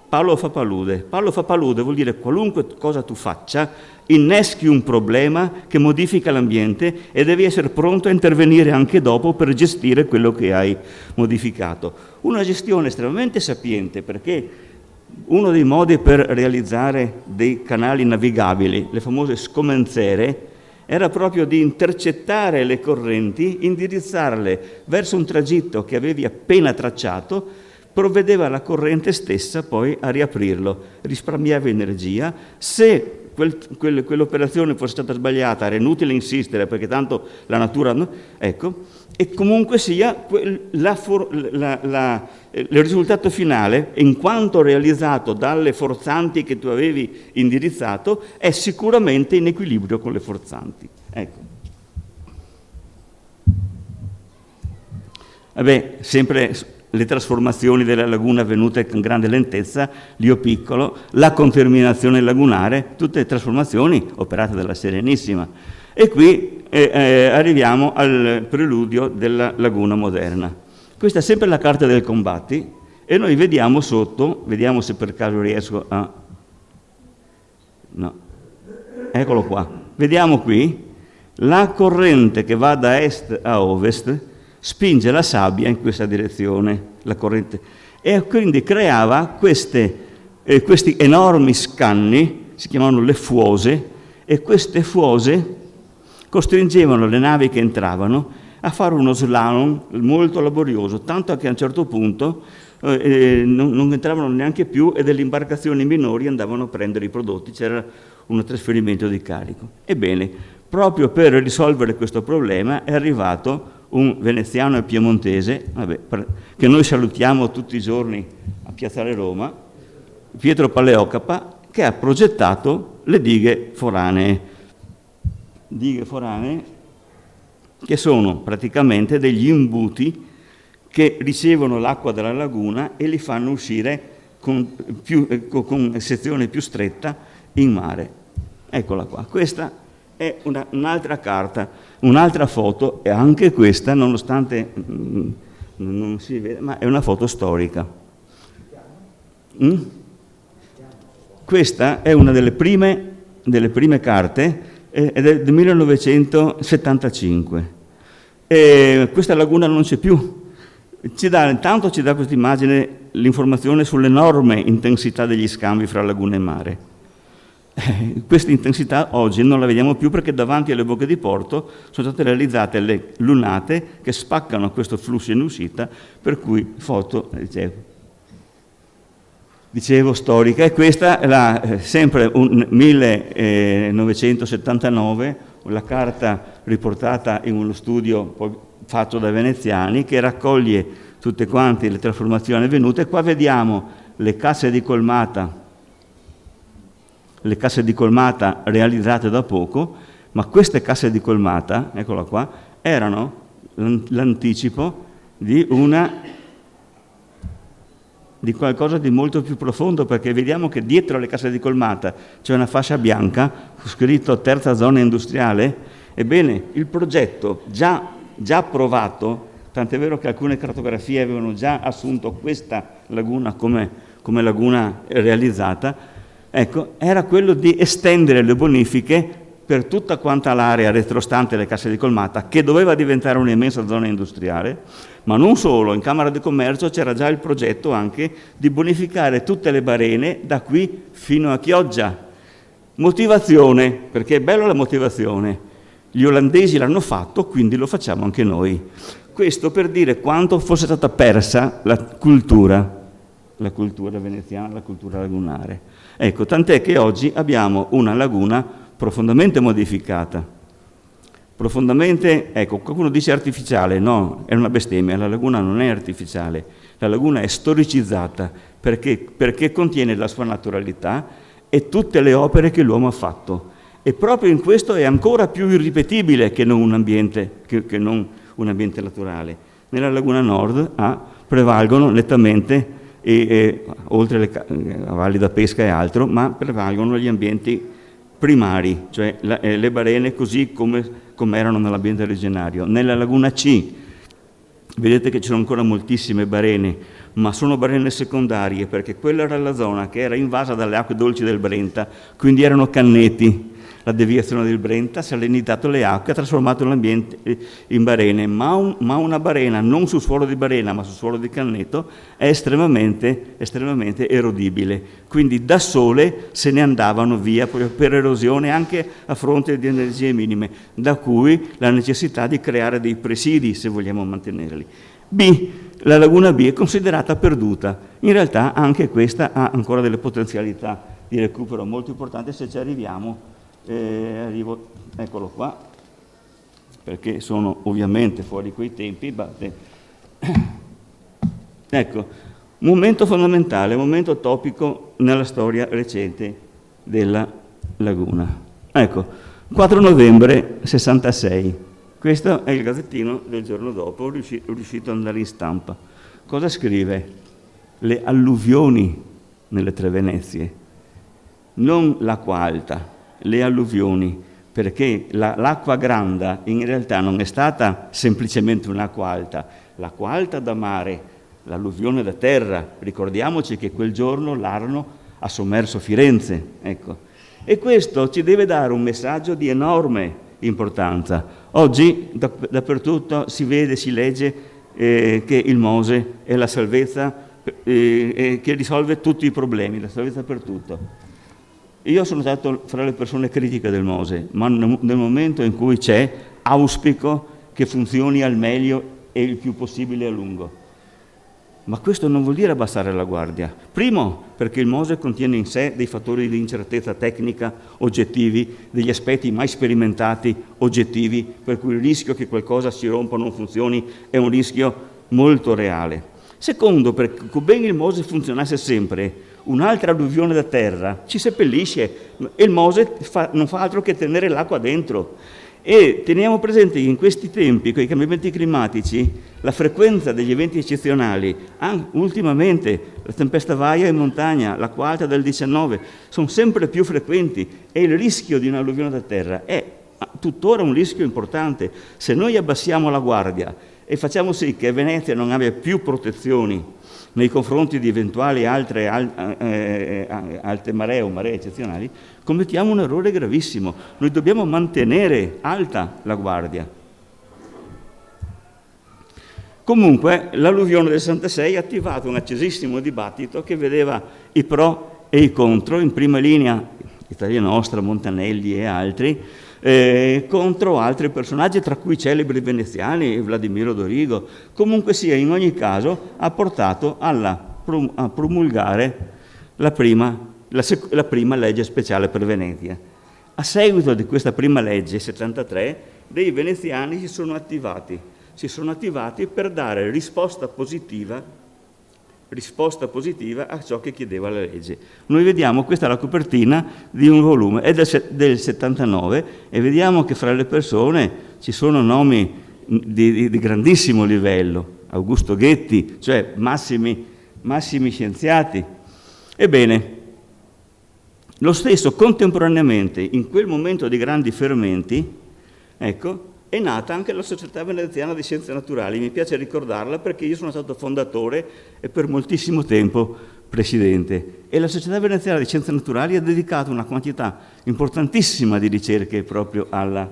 Paolo fa palude. Paolo fa palude vuol dire qualunque cosa tu faccia, inneschi un problema che modifica l'ambiente e devi essere pronto a intervenire anche dopo per gestire quello che hai modificato. Una gestione estremamente sapiente, perché uno dei modi per realizzare dei canali navigabili, le famose scomenzere, era proprio di intercettare le correnti, indirizzarle verso un tragitto che avevi appena tracciato, provvedeva la corrente stessa poi a riaprirlo, risparmiava energia. Se quell'operazione fosse stata sbagliata era inutile insistere, perché tanto la natura... Ecco, e comunque sia il risultato finale, in quanto realizzato dalle forzanti che tu avevi indirizzato, è sicuramente in equilibrio con le forzanti. Ecco. Vabbè, sempre le trasformazioni della laguna avvenute con grande lentezza, l'Io Piccolo, la conterminazione lagunare, tutte trasformazioni operate dalla Serenissima. E qui arriviamo al preludio della laguna moderna. Questa è sempre la carta del Combatti, e noi vediamo sotto, vediamo se per caso riesco a... No, eccolo qua. Vediamo qui, la corrente che va da est a ovest spinge la sabbia in questa direzione, la corrente, e quindi creava questi enormi scanni, si chiamano le fuose, e queste fuose costringevano le navi che entravano a fare uno slalom molto laborioso, tanto che a un certo punto non entravano neanche più, e delle imbarcazioni minori andavano a prendere i prodotti, c'era un trasferimento di carico. Ebbene, proprio per risolvere questo problema è arrivato un veneziano e piemontese, che noi salutiamo tutti i giorni a Piazzale Roma, Pietro Paleocapa, che ha progettato le dighe foranee. Dighe foranee che sono praticamente degli imbuti che ricevono l'acqua dalla laguna e li fanno uscire con sezione più stretta in mare. Eccola qua, questa è un'altra carta, un'altra foto, e anche questa, nonostante non si vede, ma è una foto storica. Questa è una delle prime carte, ed è del 1975. E questa laguna non c'è più. Intanto ci dà questa immagine l'informazione sull'enorme intensità degli scambi fra laguna e mare. Questa intensità oggi non la vediamo più, perché davanti alle bocche di porto sono state realizzate le lunate che spaccano questo flusso in uscita, per cui foto, dicevo storica. E questa è sempre un 1979, la carta riportata in uno studio poi fatto da veneziani, che raccoglie tutte quante le trasformazioni avvenute. Qua vediamo le casse di colmata realizzate da poco, ma queste casse di colmata, eccola qua, erano l'anticipo di qualcosa di molto più profondo, perché vediamo che dietro le casse di colmata c'è una fascia bianca, scritto terza zona industriale. Ebbene, il progetto già approvato, tant'è vero che alcune cartografie avevano già assunto questa laguna come laguna realizzata, ecco, era quello di estendere le bonifiche per tutta quanta l'area retrostante le casse di colmata, che doveva diventare un'immensa zona industriale. Ma non solo, in Camera di Commercio c'era già il progetto anche di bonificare tutte le barene da qui fino a Chioggia. Motivazione, perché è bella la motivazione. Gli olandesi l'hanno fatto, quindi lo facciamo anche noi. Questo per dire quanto fosse stata persa la cultura veneziana, la cultura lagunare. Ecco, tant'è che oggi abbiamo una laguna profondamente modificata, profondamente, ecco, qualcuno dice artificiale, no, è una bestemmia, la laguna non è artificiale, la laguna è storicizzata perché contiene la sua naturalità e tutte le opere che l'uomo ha fatto. E proprio in questo è ancora più irripetibile che non un ambiente, che non un ambiente naturale. Nella laguna nord prevalgono nettamente, oltre le valli da pesca e altro, ma prevalgono gli ambienti primari, cioè le barene così come erano nell'ambiente originario. Nella laguna C vedete che ci sono ancora moltissime barene, ma sono barene secondarie, perché quella era la zona che era invasa dalle acque dolci del Brenta, quindi erano canneti. La deviazione del Brenta, salinizzato le acque, ha trasformato l'ambiente in barene, ma una barena non su suolo di barena, ma su suolo di canneto, è estremamente erodibile. Quindi da sole se ne andavano via per erosione anche a fronte di energie minime, da cui la necessità di creare dei presidi se vogliamo mantenerli. La laguna B è considerata perduta. In realtà anche questa ha ancora delle potenzialità di recupero molto importanti se ci arriviamo. Eccolo qua, perché sono ovviamente fuori quei tempi. Ecco, momento fondamentale, momento topico nella storia recente della laguna. Ecco, 4 novembre 66, questo è il gazzettino del giorno dopo, riuscito ad andare in stampa. Cosa scrive? Le alluvioni nelle Tre Venezie, non l'acqua alta, le alluvioni, perché l'acqua granda in realtà non è stata semplicemente un'acqua alta, l'acqua alta da mare, l'alluvione da terra. Ricordiamoci che quel giorno l'Arno ha sommerso Firenze, ecco. E questo ci deve dare un messaggio di enorme importanza. Oggi dappertutto si vede, si legge che il Mose è la salvezza che risolve tutti i problemi, la salvezza per tutto. Io sono stato fra le persone critiche del Mose, ma nel momento in cui c'è, auspico che funzioni al meglio e il più possibile a lungo. Ma questo non vuol dire abbassare la guardia. Primo, perché il Mose contiene in sé dei fattori di incertezza tecnica oggettivi, degli aspetti mai sperimentati oggettivi, per cui il rischio che qualcosa si rompa o non funzioni è un rischio molto reale. Secondo, perché ben il Mose funzionasse sempre, un'altra alluvione da terra ci seppellisce e il Mose non fa altro che tenere l'acqua dentro. E teniamo presente che in questi tempi, con i cambiamenti climatici, la frequenza degli eventi eccezionali, ultimamente la tempesta Vaia in montagna, l'acqua alta del 19, sono sempre più frequenti e il rischio di un'alluvione da terra è tuttora un rischio importante. Se noi abbassiamo la guardia e facciamo sì che Venezia non abbia più protezioni nei confronti di eventuali altre alte maree o maree eccezionali, commettiamo un errore gravissimo. Noi dobbiamo mantenere alta la guardia. Comunque, l'alluvione del 66 ha attivato un accesissimo dibattito che vedeva i pro e i contro, in prima linea Italia Nostra, Montanelli e altri, contro altri personaggi, tra cui celebri veneziani, Vladimiro Dorigo. Comunque sia, in ogni caso, ha portato a promulgare la prima legge speciale per Venezia. A seguito di questa prima legge, 73, dei veneziani si sono attivati per dare risposta positiva a ciò che chiedeva la legge. Noi vediamo, questa è la copertina di un volume, è del 79, e vediamo che fra le persone ci sono nomi di grandissimo livello, Augusto Ghetti, cioè massimi scienziati. Ebbene, lo stesso contemporaneamente, in quel momento di grandi fermenti, ecco, è nata anche la Società Veneziana di Scienze Naturali. Mi piace ricordarla perché io sono stato fondatore e per moltissimo tempo presidente. E la Società Veneziana di Scienze Naturali ha dedicato una quantità importantissima di ricerche proprio alla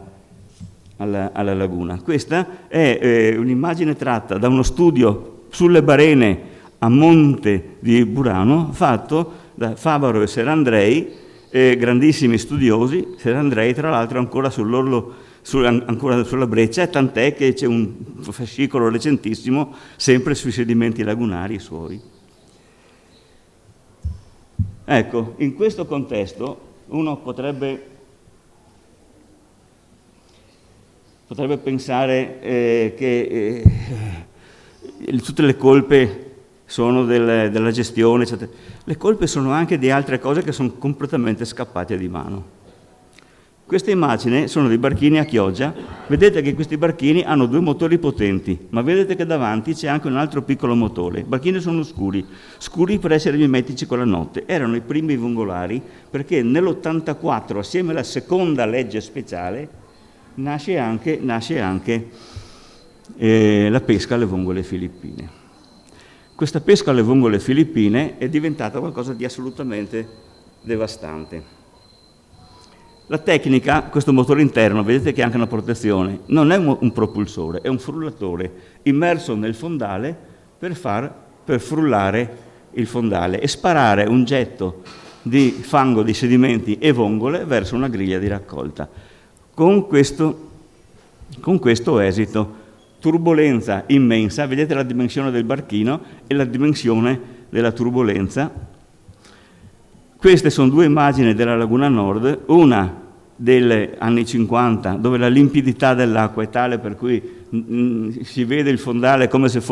laguna. Questa è un'immagine tratta da uno studio sulle barene a monte di Burano, fatto da Favaro e Serandrei, grandissimi studiosi. Serandrei, tra l'altro, ancora sull'orlo, ancora sulla breccia, tant'è che c'è un fascicolo recentissimo sempre sui sedimenti lagunari suoi. Ecco, in questo contesto uno potrebbe potrebbe pensare che tutte le colpe sono della gestione, eccetera. Le colpe sono anche di altre cose che sono completamente scappate di mano. Queste immagini sono dei barchini a Chioggia. Vedete che questi barchini hanno 2 motori potenti, ma vedete che davanti c'è anche un altro piccolo motore. I barchini sono scuri per essere mimetici con la notte. Erano i primi vongolari perché nell'84, assieme alla seconda legge speciale, nasce anche la pesca alle vongole filippine. Questa pesca alle vongole filippine è diventata qualcosa di assolutamente devastante. La tecnica, questo motore interno, vedete che ha anche una protezione, non è un propulsore, è un frullatore immerso nel fondale per frullare il fondale e sparare un getto di fango, di sedimenti e vongole verso una griglia di raccolta. Con questo esito, turbolenza immensa, vedete la dimensione del barchino e la dimensione della turbolenza. Queste sono 2 immagini della Laguna Nord, una degli anni 50, dove la limpidità dell'acqua è tale per cui si vede il fondale come se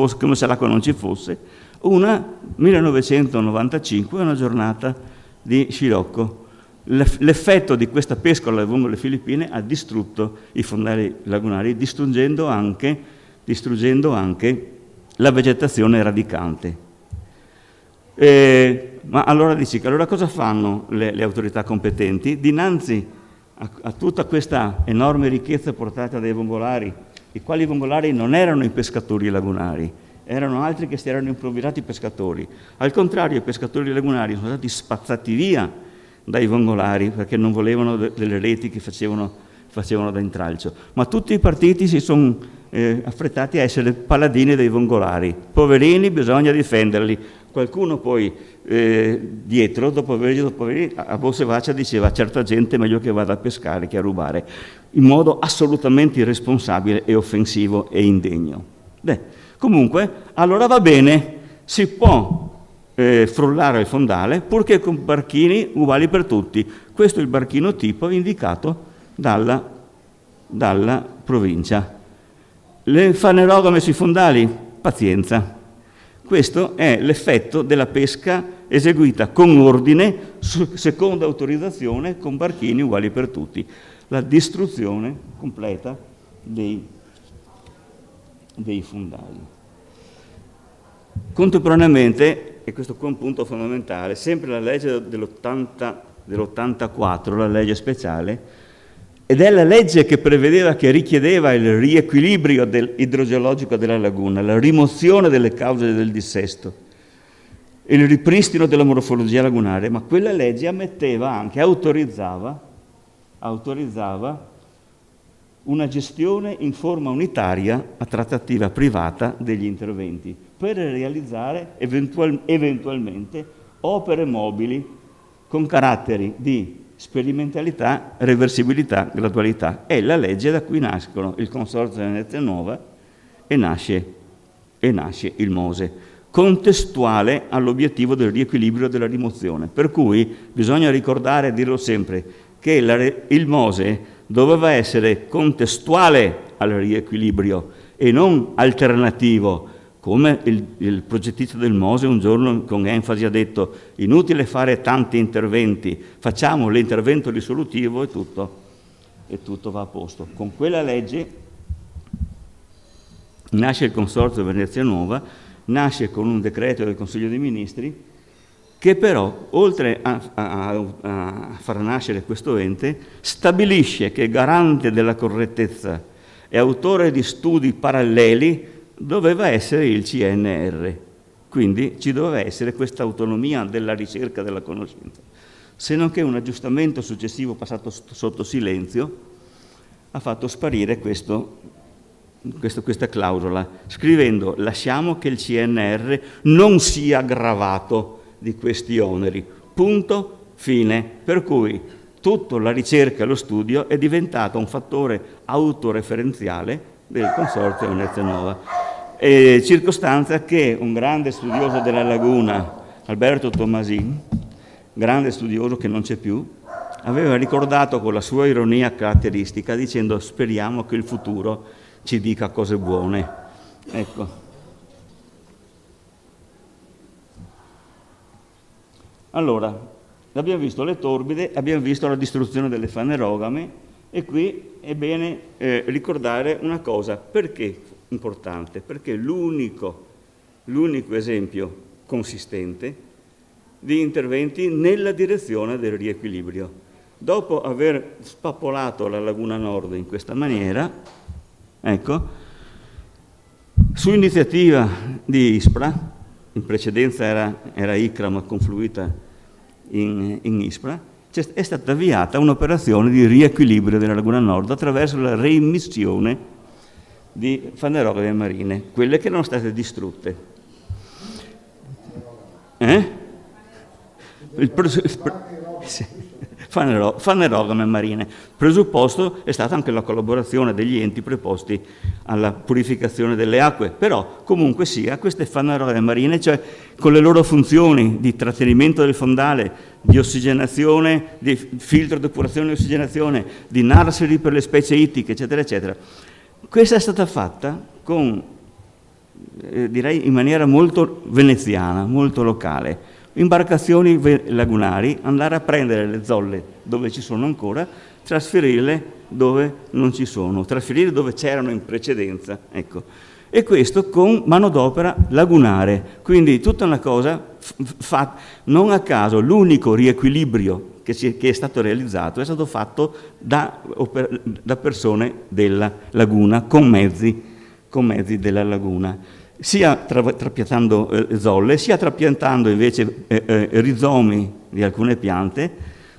l'acqua non ci fosse, una 1995, una giornata di scirocco. L'effetto di questa pesca alle vongole filippine ha distrutto i fondali lagunari, distruggendo anche la vegetazione radicante. Ma allora cosa fanno le autorità competenti? Dinanzi a tutta questa enorme ricchezza portata dai vongolari, i quali vongolari non erano i pescatori lagunari, erano altri che si erano improvvisati pescatori. Al contrario, i pescatori lagunari sono stati spazzati via dai vongolari perché non volevano delle reti che facevano da intralcio. Ma tutti i partiti si sono affrettati a essere paladini dei vongolari. Poverini, bisogna difenderli. Qualcuno poi dietro, dopo aver a voce vaccia diceva: certa gente è meglio che vada a pescare che a rubare, in modo assolutamente irresponsabile e offensivo e indegno. Comunque, allora va bene, si può frullare il fondale purché con barchini uguali per tutti. Questo è il barchino tipo indicato dalla provincia. Le fanerogame sui fondali? Pazienza. Questo è l'effetto della pesca eseguita con ordine, seconda autorizzazione, con barchini uguali per tutti. La distruzione completa dei fondali. Contemporaneamente, e questo qua è un punto fondamentale, sempre la legge dell'84, la legge speciale, ed è la legge che richiedeva il riequilibrio idrogeologico della laguna, la rimozione delle cause del dissesto, il ripristino della morfologia lagunare, ma quella legge autorizzava una gestione in forma unitaria a trattativa privata degli interventi per realizzare eventualmente opere mobili con caratteri di sperimentalità, reversibilità, gradualità. È la legge da cui nascono il Consorzio Venezia Nuova e nasce il MOSE, contestuale all'obiettivo del riequilibrio della rimozione. Per cui bisogna ricordare e dirlo sempre che il MOSE doveva essere contestuale al riequilibrio e non alternativo, come il progettista del MOSE un giorno con enfasi ha detto: inutile fare tanti interventi, facciamo l'intervento risolutivo e tutto va a posto. Con quella legge nasce il Consorzio Venezia Nuova, nasce con un decreto del Consiglio dei Ministri che però, oltre a far nascere questo ente, stabilisce che garante della correttezza e autore di studi paralleli doveva essere il CNR, quindi ci doveva essere questa autonomia della ricerca della conoscenza, se non che un aggiustamento successivo passato sotto silenzio ha fatto sparire questa clausola, scrivendo: lasciamo che il CNR non sia gravato di questi oneri, punto, fine, per cui tutta la ricerca e lo studio è diventato un fattore autoreferenziale del Consorzio Venezia Nuova. Circostanza che un grande studioso della laguna, Alberto Tomasin, grande studioso che non c'è più, aveva ricordato con la sua ironia caratteristica dicendo speriamo che il futuro ci dica cose buone. Ecco. Allora, abbiamo visto le torbide, abbiamo visto la distruzione delle fanerogame e qui è bene ricordare una cosa. Perché importante? Perché l'unico esempio consistente di interventi nella direzione del riequilibrio. Dopo aver spappolato la laguna nord in questa maniera, ecco, su iniziativa di ISPRA, in precedenza era ICRA ma confluita in ISPRA, è stata avviata un'operazione di riequilibrio della laguna nord attraverso la reimmissione di fanerogame marine, quelle che erano state distrutte. Fanerogame marine. Presupposto è stata anche la collaborazione degli enti preposti alla purificazione delle acque, però comunque sia queste fanerogame marine, cioè con le loro funzioni di trattenimento del fondale, di ossigenazione, di filtro, depurazione e ossigenazione, di narseri per le specie ittiche, eccetera, eccetera. Questa è stata fatta con, direi, in maniera molto veneziana, molto locale. Imbarcazioni lagunari, andare a prendere le zolle dove ci sono ancora, trasferirle dove non ci sono, trasferirle dove c'erano in precedenza, ecco. E questo con manodopera lagunare, quindi tutta una cosa fatta, non a caso l'unico riequilibrio che è stato realizzato è stato fatto da persone della laguna, con mezzi della laguna, sia trapiantando zolle, sia trapiantando invece rizomi di alcune piante,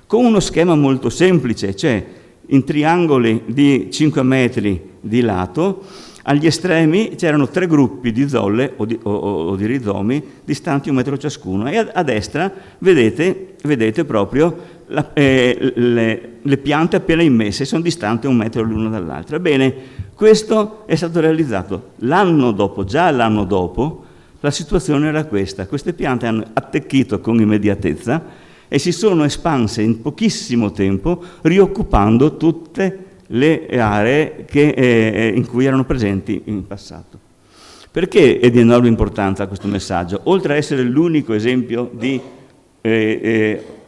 con uno schema molto semplice, cioè in triangoli di 5 metri di lato, agli estremi c'erano 3 gruppi di zolle o di rizomi distanti 1 metro ciascuno, e a destra vedete proprio le piante appena immesse, sono distanti 1 metro l'una dall'altra. Bene, questo è stato realizzato l'anno dopo, già l'anno dopo, la situazione era questa. Queste piante hanno attecchito con immediatezza e si sono espanse in pochissimo tempo, rioccupando tutte le aree in cui erano presenti in passato. Perché è di enorme importanza questo messaggio? Oltre a essere l'unico esempio di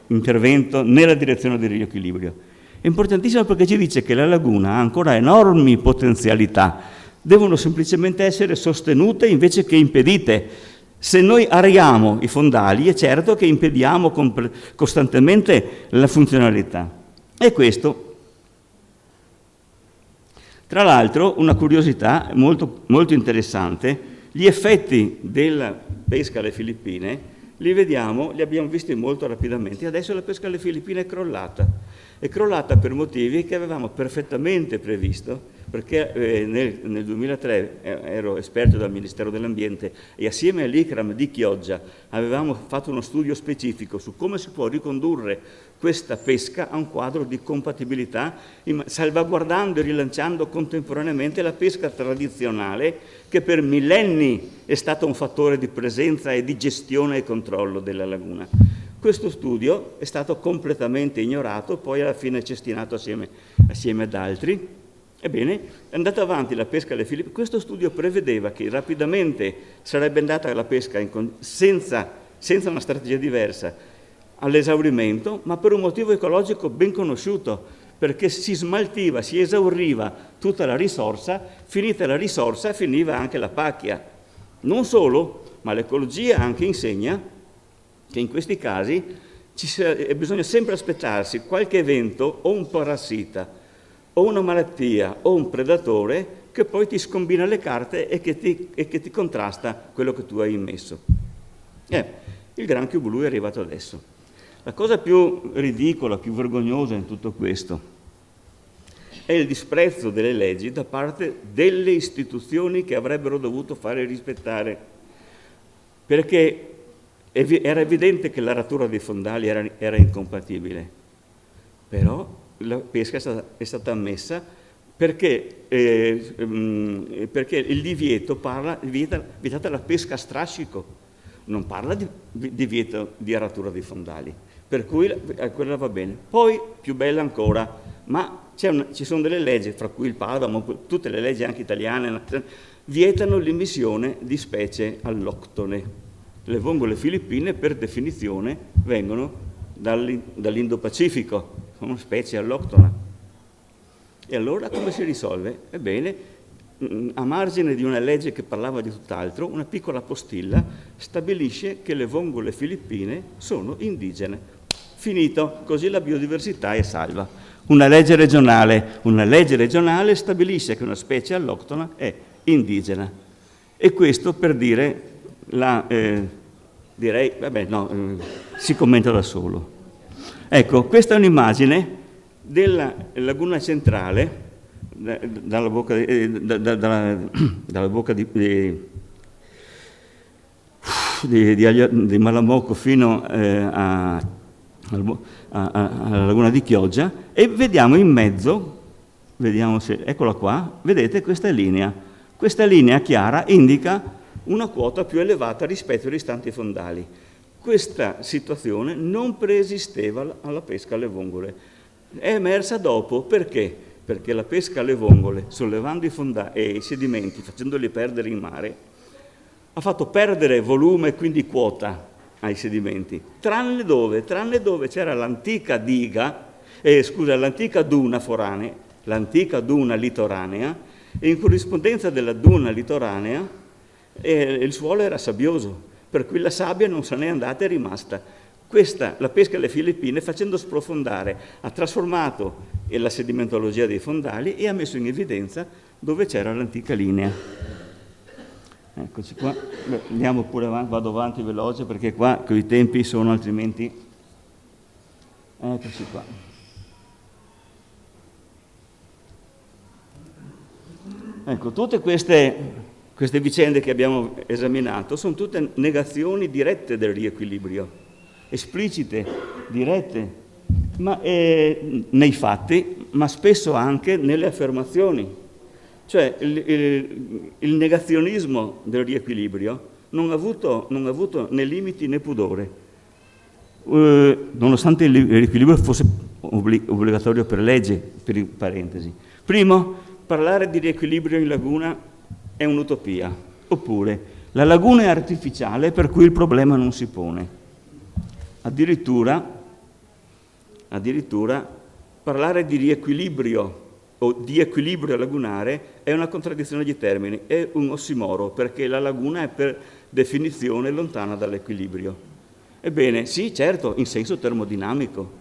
intervento nella direzione del riequilibrio, è importantissimo perché ci dice che la laguna ha ancora enormi potenzialità, devono semplicemente essere sostenute invece che impedite. Se noi ariamo i fondali è certo che impediamo costantemente la funzionalità. E questo, tra l'altro, una curiosità molto, molto interessante, gli effetti della pesca alle Filippine li abbiamo visti molto rapidamente. Adesso la pesca alle Filippine è crollata per motivi che avevamo perfettamente previsto, perché nel 2003 ero esperto dal Ministero dell'Ambiente e assieme all'ICRAM di Chioggia avevamo fatto uno studio specifico su come si può ricondurre questa pesca a un quadro di compatibilità, salvaguardando e rilanciando contemporaneamente la pesca tradizionale, che per millenni è stata un fattore di presenza e di gestione e controllo della laguna. Questo studio è stato completamente ignorato, poi alla fine cestinato assieme ad altri. Ebbene, è andata avanti la pesca alle Filippine. Questo studio prevedeva che rapidamente sarebbe andata la pesca senza una strategia diversa all'esaurimento, ma per un motivo ecologico ben conosciuto, perché si smaltiva, si esauriva tutta la risorsa, finita la risorsa finiva anche la pacchia. Non solo, ma l'ecologia anche insegna che in questi casi bisogna sempre aspettarsi qualche evento o un parassita o una malattia o un predatore che poi ti scombina le carte e che ti contrasta quello che tu hai immesso. Il granchio blu è arrivato adesso. La cosa più ridicola, più vergognosa in tutto questo è il disprezzo delle leggi da parte delle istituzioni che avrebbero dovuto fare rispettare, perché era evidente che l'aratura dei fondali era incompatibile, però la pesca è stata ammessa perché il divieto vietata la pesca a strascico, non parla di divieto di aratura dei fondali, per cui quella va bene. Poi, più bella ancora, ma ci sono delle leggi, fra cui il Padova, ma tutte le leggi anche italiane, vietano l'immissione di specie alloctone. Le vongole filippine, per definizione, vengono dall'Indo-Pacifico, sono specie alloctona. E allora come si risolve? Ebbene, a margine di una legge che parlava di tutt'altro, una piccola postilla stabilisce che le vongole filippine sono indigene. Finito, così la biodiversità è salva. Una legge regionale stabilisce che una specie alloctona è indigena. E questo per dire, direi, vabbè no, si commenta da solo. Ecco, questa è un'immagine della laguna centrale, dalla bocca di Malamocco fino alla laguna di Chioggia, e vediamo in mezzo, eccola qua, vedete questa linea chiara indica una quota più elevata rispetto ai restanti fondali. Questa situazione non preesisteva alla pesca alle vongole, è emersa dopo. Perché? Perché la pesca alle vongole, sollevando i fondali e i sedimenti, facendoli perdere in mare, ha fatto perdere volume e quindi quota ai sedimenti, tranne dove c'era l'antica l'antica duna foranea, l'antica duna litoranea, e in corrispondenza della duna litoranea il suolo era sabbioso, per cui la sabbia non se n'è andata, è rimasta. La pesca alle Filippine, facendo sprofondare, ha trasformato la sedimentologia dei fondali e ha messo in evidenza dove c'era l'antica linea. Eccoci qua. Beh, andiamo pure avanti, vado avanti veloce perché qua i tempi sono altrimenti. Eccoci qua. Ecco, tutte queste vicende che abbiamo esaminato sono tutte negazioni dirette del riequilibrio, esplicite, dirette, ma nei fatti, ma spesso anche nelle affermazioni. Cioè il negazionismo del riequilibrio non ha avuto né limiti né pudore, nonostante il riequilibrio fosse obbligatorio per legge, per parentesi. Primo, parlare di riequilibrio in laguna è un'utopia, oppure la laguna è artificiale per cui il problema non si pone. Addirittura parlare di riequilibrio o di equilibrio lagunare è una contraddizione di termini, è un ossimoro, perché la laguna è per definizione lontana dall'equilibrio. Ebbene, sì, certo, in senso termodinamico,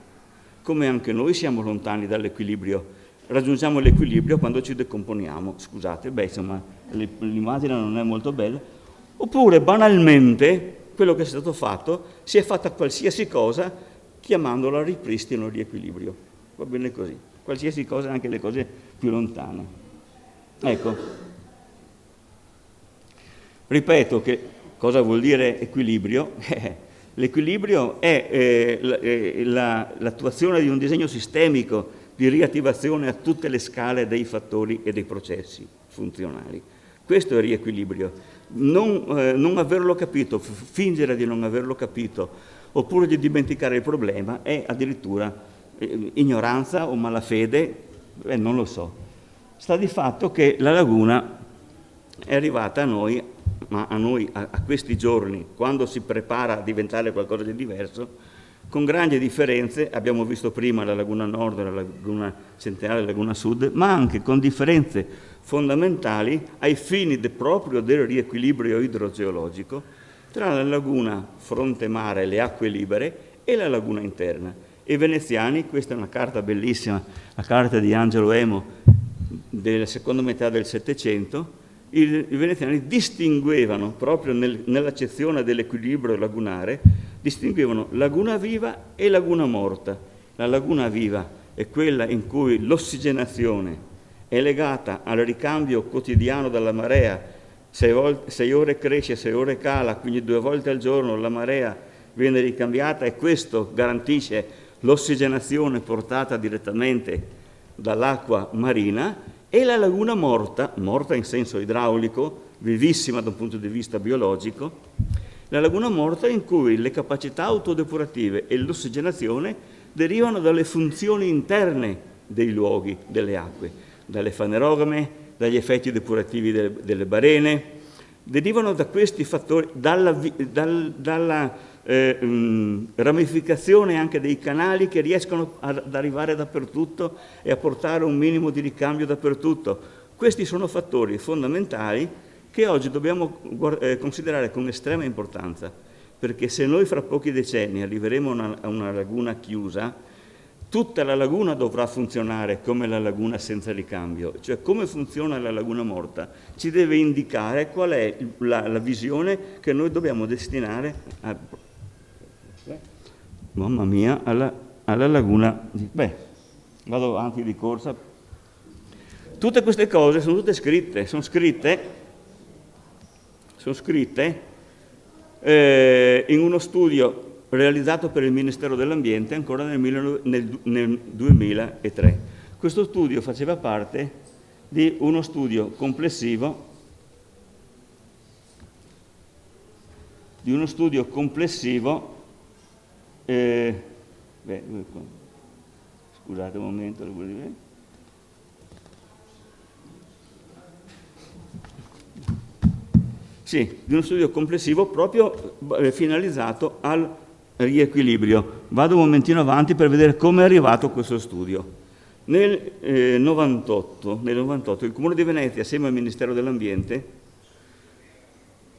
come anche noi siamo lontani dall'equilibrio. Raggiungiamo l'equilibrio quando ci decomponiamo. Scusate, insomma, l'immagine non è molto bella. Oppure, banalmente, quello che è stato fatto, si è fatta qualsiasi cosa chiamandola ripristino di equilibrio. Va bene così. Qualsiasi cosa, anche le cose più lontane. Ecco. Ripeto che cosa vuol dire equilibrio? L'equilibrio è l'attuazione di un disegno sistemico di riattivazione a tutte le scale dei fattori e dei processi funzionali. Questo è il riequilibrio. Non averlo capito, fingere di non averlo capito, oppure di dimenticare il problema è addirittura ignoranza o malafede, non lo so. Sta di fatto che la laguna è arrivata a noi, ma a questi giorni, quando si prepara a diventare qualcosa di diverso, con grandi differenze. Abbiamo visto prima la laguna nord, la laguna centrale, la laguna sud, ma anche con differenze fondamentali ai fini proprio del riequilibrio idrogeologico tra la laguna fronte mare, le acque libere, e la laguna interna. I veneziani, questa è una carta bellissima, la carta di Angelo Emo della seconda metà del Settecento, i veneziani distinguevano, proprio nell'accezione dell'equilibrio lagunare, distinguevano laguna viva e laguna morta. La laguna viva è quella in cui l'ossigenazione è legata al ricambio quotidiano della marea, 6 ore cresce, 6 ore cala, quindi 2 volte al giorno la marea viene ricambiata, e questo garantisce l'ossigenazione portata direttamente dall'acqua marina. E la laguna morta in senso idraulico, vivissima da un punto di vista biologico, La laguna morta in cui le capacità autodepurative e l'ossigenazione derivano dalle funzioni interne dei luoghi, delle acque, dalle fanerogame, dagli effetti depurativi delle barene, derivano da questi fattori, dalla ramificazione anche dei canali che riescono ad arrivare dappertutto e a portare un minimo di ricambio dappertutto. Questi sono fattori fondamentali che oggi dobbiamo considerare con estrema importanza, perché se noi fra pochi decenni arriveremo a una laguna chiusa, tutta la laguna dovrà funzionare come la laguna senza ricambio, cioè come funziona la laguna morta, ci deve indicare qual è la visione che noi dobbiamo destinare mamma mia, alla laguna. Vado avanti di corsa. Tutte queste cose sono tutte scritte, sono scritte in uno studio realizzato per il Ministero dell'Ambiente ancora nel 2003. Questo studio faceva parte di uno studio complessivo scusate un momento, di uno studio complessivo proprio finalizzato al riequilibrio. Vado un momentino avanti per vedere come è arrivato questo studio. Nel 98 il Comune di Venezia, assieme al Ministero dell'Ambiente,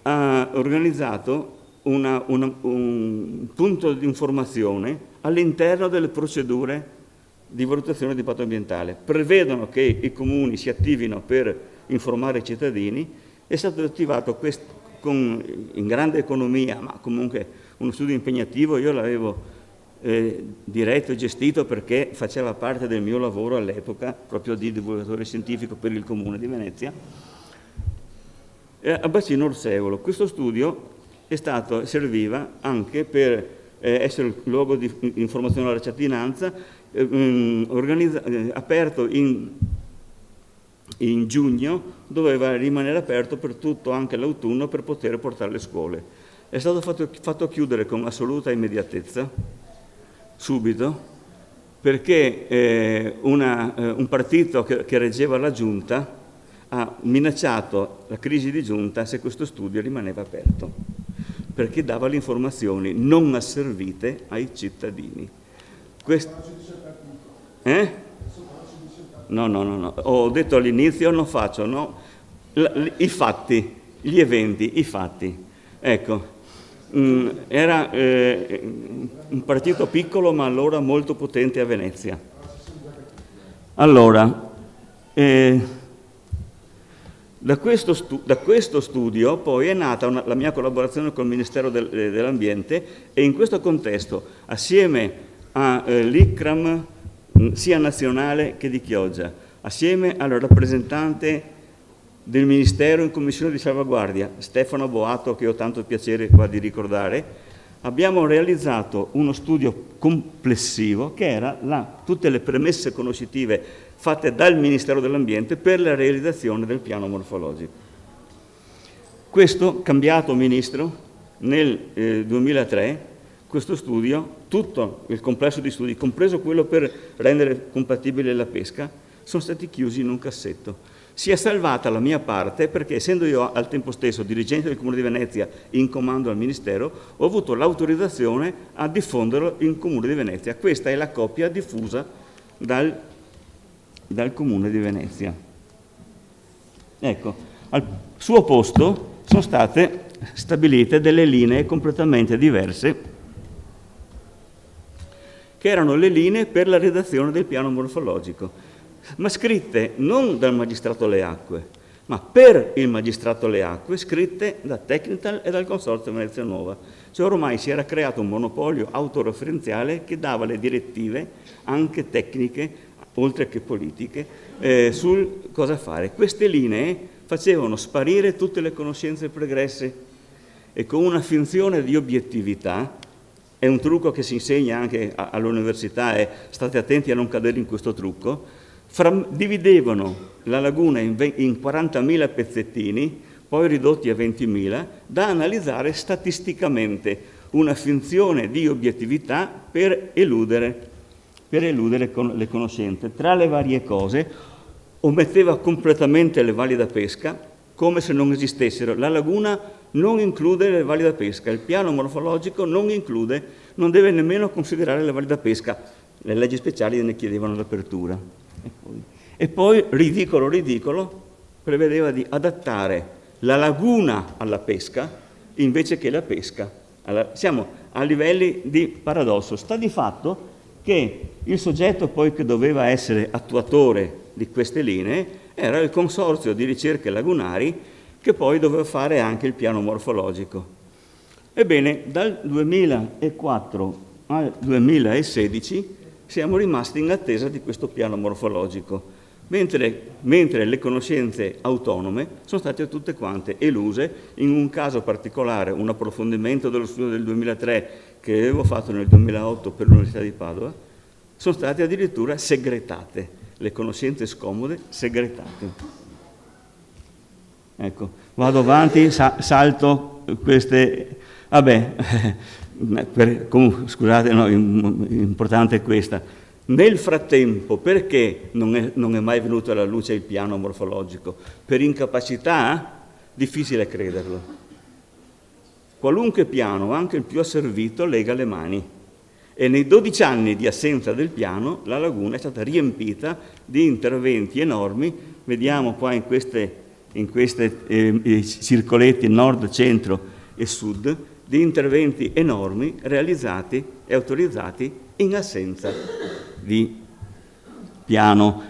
ha organizzato un punto di informazione all'interno delle procedure di valutazione di impatto ambientale. Prevedono che i comuni si attivino per informare i cittadini. È stato attivato in grande economia, ma comunque uno studio impegnativo. Io l'avevo diretto e gestito perché faceva parte del mio lavoro all'epoca, proprio di divulgatore scientifico per il Comune di Venezia, a Bacino Orseolo. Questo studio serviva anche per essere il luogo di informazione alla cittadinanza, aperto in giugno, doveva rimanere aperto per tutto anche l'autunno per poter portare le scuole. È stato fatto chiudere con assoluta immediatezza, subito, perché un partito che reggeva la giunta ha minacciato la crisi di giunta se questo studio rimaneva aperto, perché dava le informazioni non asservite ai cittadini. No. Ho detto all'inizio, non faccio, no? I fatti, gli eventi, i fatti. Ecco, era un partito piccolo, ma allora molto potente a Venezia. Allora, da questo studio poi è nata la mia collaborazione col Ministero dell'Ambiente e in questo contesto, assieme all'ICRAM, sia nazionale che di Chioggia, assieme al rappresentante del Ministero in Commissione di Salvaguardia, Stefano Boato, che ho tanto piacere qua di ricordare, abbiamo realizzato uno studio complessivo che era tutte le premesse conoscitive fatte dal Ministero dell'Ambiente per la realizzazione del piano morfologico. Questo, cambiato Ministro, nel 2003, questo studio, tutto il complesso di studi, compreso quello per rendere compatibile la pesca, sono stati chiusi in un cassetto. Si è salvata la mia parte perché, essendo io al tempo stesso dirigente del Comune di Venezia in comando al Ministero, ho avuto l'autorizzazione a diffonderlo in Comune di Venezia. Questa è la copia diffusa dal Comune di Venezia. Ecco, al suo posto sono state stabilite delle linee completamente diverse, che erano le linee per la redazione del piano morfologico, ma scritte non dal magistrato alle acque, ma per il magistrato alle acque, scritte da Tecnital e dal Consorzio Venezia Nuova. Cioè ormai si era creato un monopolio autoreferenziale che dava le direttive, anche tecniche, oltre che politiche, sul cosa fare. Queste linee facevano sparire tutte le conoscenze pregresse e con una finzione di obiettività. È un trucco che si insegna anche all'università e state attenti a non cadere in questo trucco. Dividevano la laguna in 40.000 pezzettini, poi ridotti a 20.000, da analizzare statisticamente, una finzione di obiettività per eludere le conoscenze. Tra le varie cose, ometteva completamente le valli da pesca, come se non esistessero. La laguna non include le valli da pesca, il piano morfologico non deve nemmeno considerare le valli da pesca. Le leggi speciali ne chiedevano l'apertura. E poi, ridicolo, prevedeva di adattare la laguna alla pesca invece che la pesca. Siamo a livelli di paradosso. Sta di fatto che il soggetto poi che doveva essere attuatore di queste linee era il Consorzio di Ricerche Lagunari, che poi doveva fare anche il piano morfologico. Ebbene, dal 2004 al 2016 siamo rimasti in attesa di questo piano morfologico, mentre le conoscenze autonome sono state tutte quante eluse. In un caso particolare, un approfondimento dello studio del 2003 che avevo fatto nel 2008 per l'Università di Padova, sono state addirittura segretate, le conoscenze scomode segretate. Ecco, vado avanti, salto queste... Vabbè, comunque, scusate, no, importante è questa. Nel frattempo, perché non è mai venuto alla luce il piano morfologico? Per incapacità? Difficile crederlo. Qualunque piano, anche il più asservito, lega le mani. E nei 12 anni di assenza del piano, la laguna è stata riempita di interventi enormi. Vediamo qua in queste circoletti nord, centro e sud, di interventi enormi realizzati e autorizzati in assenza di piano.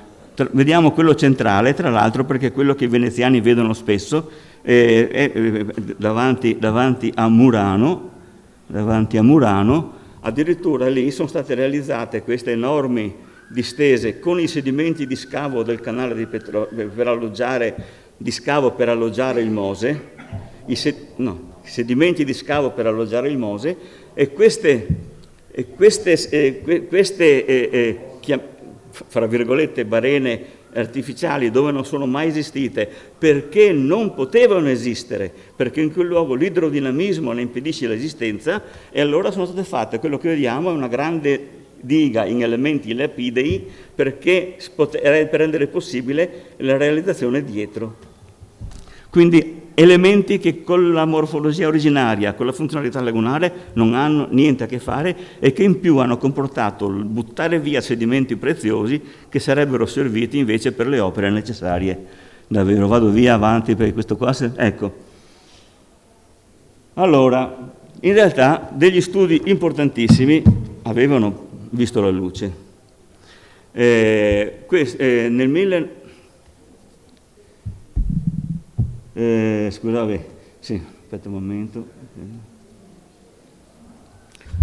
Vediamo quello centrale, tra l'altro, perché è quello che i veneziani vedono spesso, davanti a Murano, addirittura lì sono state realizzate queste enormi distese con i sedimenti di scavo del canale di per alloggiare il Mose, sedimenti di scavo per alloggiare il Mose, e queste fra virgolette barene artificiali, dove non sono mai esistite, perché non potevano esistere, perché in quel luogo l'idrodinamismo ne impedisce l'esistenza, e allora sono state fatte, quello che vediamo è una grande diga in elementi lapidei per rendere possibile la realizzazione dietro. Quindi elementi che con la morfologia originaria, con la funzionalità lagunare, non hanno niente a che fare e che in più hanno comportato il buttare via sedimenti preziosi che sarebbero serviti invece per le opere necessarie. Davvero, vado via avanti per questo qua. Ecco. Allora, in realtà degli studi importantissimi avevano visto la luce. Aspetta un momento.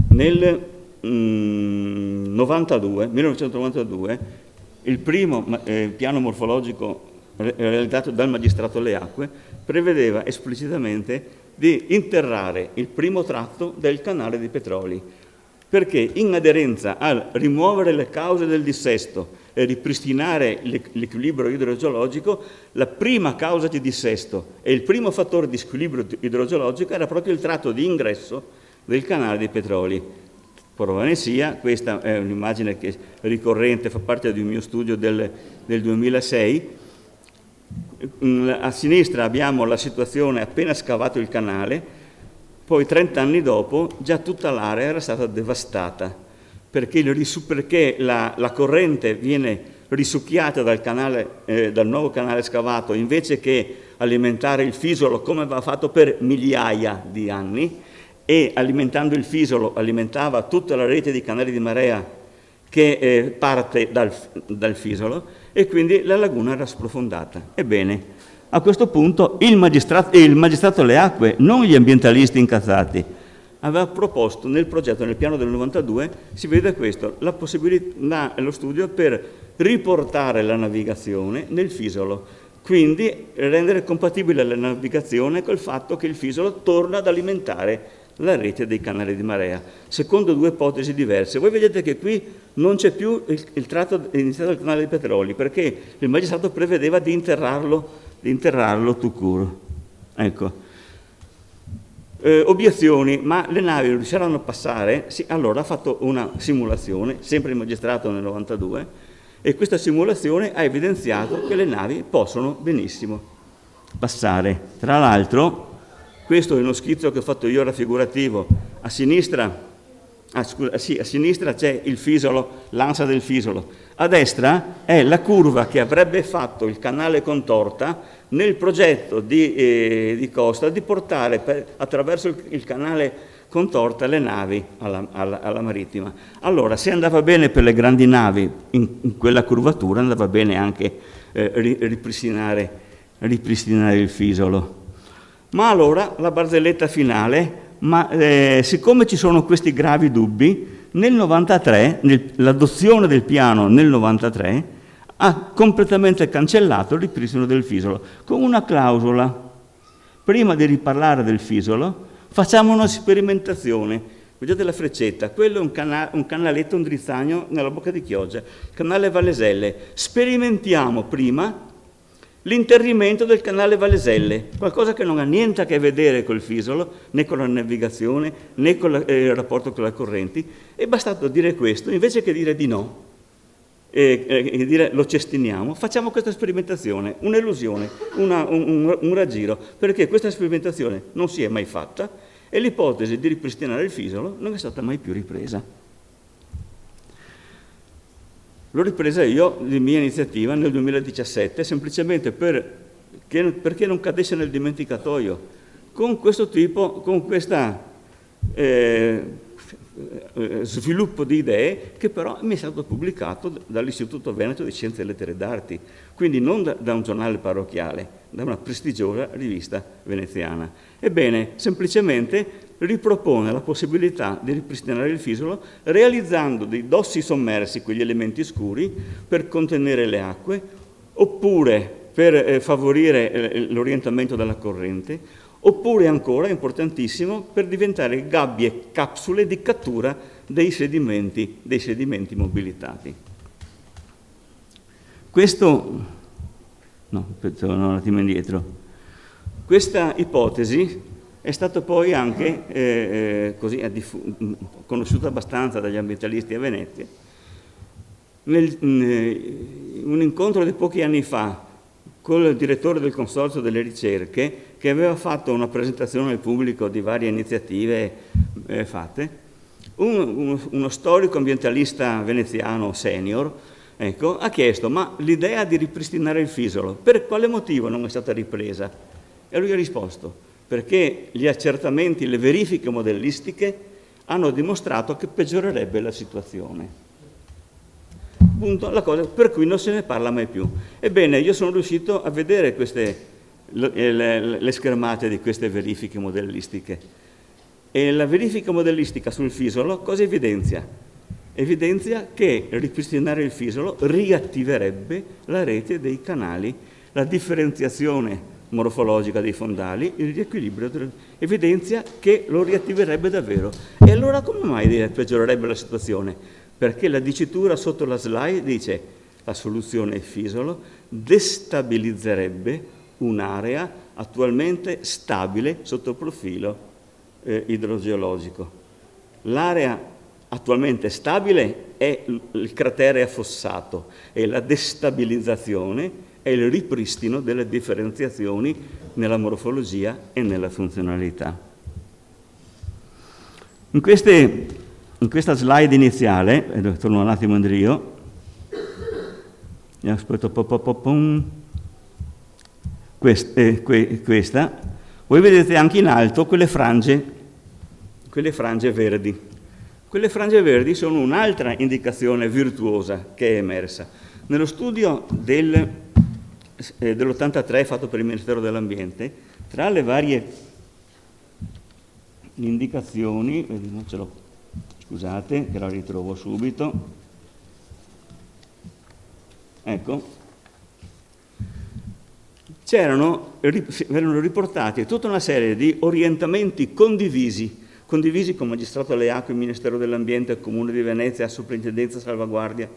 Nel 1992, il primo piano morfologico realizzato dal magistrato alle acque prevedeva esplicitamente di interrare il primo tratto del canale di Petroli, perché in aderenza a rimuovere le cause del dissesto e ripristinare l'equilibrio idrogeologico, la prima causa di dissesto e il primo fattore di squilibrio idrogeologico era proprio il tratto di ingresso del canale dei Petroli. Prova ne sia, questa è un'immagine che è ricorrente, fa parte di un mio studio del 2006. A sinistra abbiamo la situazione appena scavato il canale, poi 30 anni dopo già tutta l'area era stata devastata, perché la corrente viene risucchiata dal nuovo canale scavato, invece che alimentare il Fisolo come aveva fatto per migliaia di anni, e alimentando il Fisolo alimentava tutta la rete di canali di marea che parte dal Fisolo, e quindi la laguna era sprofondata. Ebbene, a questo punto il magistrato alle acque, non gli ambientalisti incazzati, aveva proposto nel progetto, nel piano del 92, si vede questo, la possibilità, lo studio per riportare la navigazione nel Fisolo, quindi rendere compatibile la navigazione col fatto che il Fisolo torna ad alimentare la rete dei canali di marea, secondo due ipotesi diverse. Voi vedete che qui non c'è più il tratto iniziato del canale dei Petroli, perché il magistrato prevedeva di interrarlo tout court. Ecco. Obiezioni, ma le navi riusciranno a passare? Sì, allora ha fatto una simulazione, sempre il magistrato nel 92, e questa simulazione ha evidenziato che le navi possono benissimo passare. Tra l'altro, questo è uno schizzo che ho fatto io raffigurativo. A sinistra c'è il Fisolo, l'ansa del Fisolo. A destra è la curva che avrebbe fatto il canale Contorta nel progetto di Costa di portare attraverso il canale Contorta le navi alla marittima. Allora, se andava bene per le grandi navi in quella curvatura, andava bene anche ripristinare il Fisolo. Ma allora la barzelletta finale, siccome ci sono questi gravi dubbi, nel 93, l'adozione del piano nel 93, ha completamente cancellato il ripristino del Fisolo, con una clausola. Prima di riparlare del Fisolo, facciamo una sperimentazione. Vedete la freccetta? Quello è un canaletto, un drizzagno nella bocca di Chioggia, il canale Valleselle. Sperimentiamo prima l'interrimento del canale Valleselle, qualcosa che non ha niente a che vedere col Fisolo, né con la navigazione, né con il rapporto con le correnti. È bastato dire questo, invece che dire di no, e dire lo cestiniamo, facciamo questa sperimentazione, un'illusione, un raggiro, perché questa sperimentazione non si è mai fatta e l'ipotesi di ripristinare il Fisolo non è stata mai più ripresa. L'ho ripresa io di mia iniziativa nel 2017, semplicemente perché non cadesse nel dimenticatoio, con questo tipo, con questa sviluppo di idee che però mi è stato pubblicato dall'Istituto Veneto di Scienze e Lettere d'Arti, quindi non da un giornale parrocchiale, da una prestigiosa rivista veneziana. Ebbene, semplicemente ripropone la possibilità di ripristinare il Fisolo realizzando dei dossi sommersi, quegli elementi scuri, per contenere le acque, oppure per favorire l'orientamento della corrente, oppure ancora, importantissimo, per diventare gabbie, capsule di cattura dei sedimenti mobilitati. Un attimo indietro. Questa ipotesi è stata poi anche conosciuta abbastanza dagli ambientalisti a Venezia. Un incontro di pochi anni fa col direttore del Consorzio delle Ricerche, che aveva fatto una presentazione al pubblico di varie iniziative fatte, uno storico ambientalista veneziano senior, ecco, ha chiesto: ma l'idea di ripristinare il Fisolo, per quale motivo non è stata ripresa? E lui ha risposto: perché gli accertamenti, le verifiche modellistiche hanno dimostrato che peggiorerebbe la situazione. Punto, la cosa per cui non se ne parla mai più. Ebbene, io sono riuscito a vedere le schermate di queste verifiche modellistiche. E la verifica modellistica sul Fisolo cosa evidenzia? Evidenzia che ripristinare il Fisolo riattiverebbe la rete dei canali, la differenziazione morfologica dei fondali, il riequilibrio, evidenzia che lo riattiverebbe davvero. E allora come mai peggiorerebbe la situazione? Perché la dicitura sotto la slide dice: la soluzione Fisolo destabilizzerebbe un'area attualmente stabile sotto il profilo idrogeologico. L'area attualmente stabile è il cratere affossato e la destabilizzazione è il ripristino delle differenziazioni nella morfologia e nella funzionalità. In questa slide iniziale, torno un attimo indietro, aspetto questa, voi vedete anche in alto quelle frange verdi. Quelle frange verdi sono un'altra indicazione virtuosa che è emersa. Nello studio dell'83 fatto per il Ministero dell'Ambiente, tra le varie indicazioni, scusate che la ritrovo subito, ecco, erano riportati tutta una serie di orientamenti condivisi con Magistrato alle Acque, il Ministero dell'Ambiente, il Comune di Venezia, Soprintendenza Salvaguardia,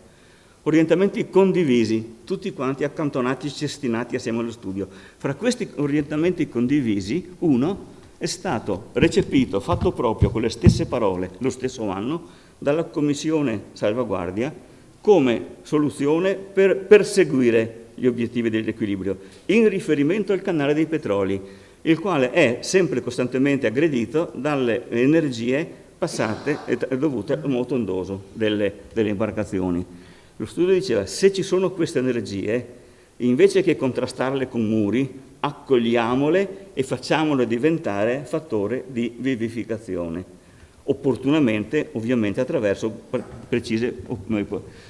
Orientamenti condivisi, tutti quanti accantonati, cestinati assieme allo studio. Fra questi orientamenti condivisi, uno è stato recepito, fatto proprio con le stesse parole, lo stesso anno, dalla Commissione Salvaguardia come soluzione per perseguire gli obiettivi dell'equilibrio, in riferimento al canale dei petroli, il quale è sempre costantemente aggredito dalle energie passate e dovute al moto ondoso delle imbarcazioni. Lo studio diceva, se ci sono queste energie, invece che contrastarle con muri, accogliamole e facciamole diventare fattore di vivificazione, opportunamente, ovviamente, attraverso precise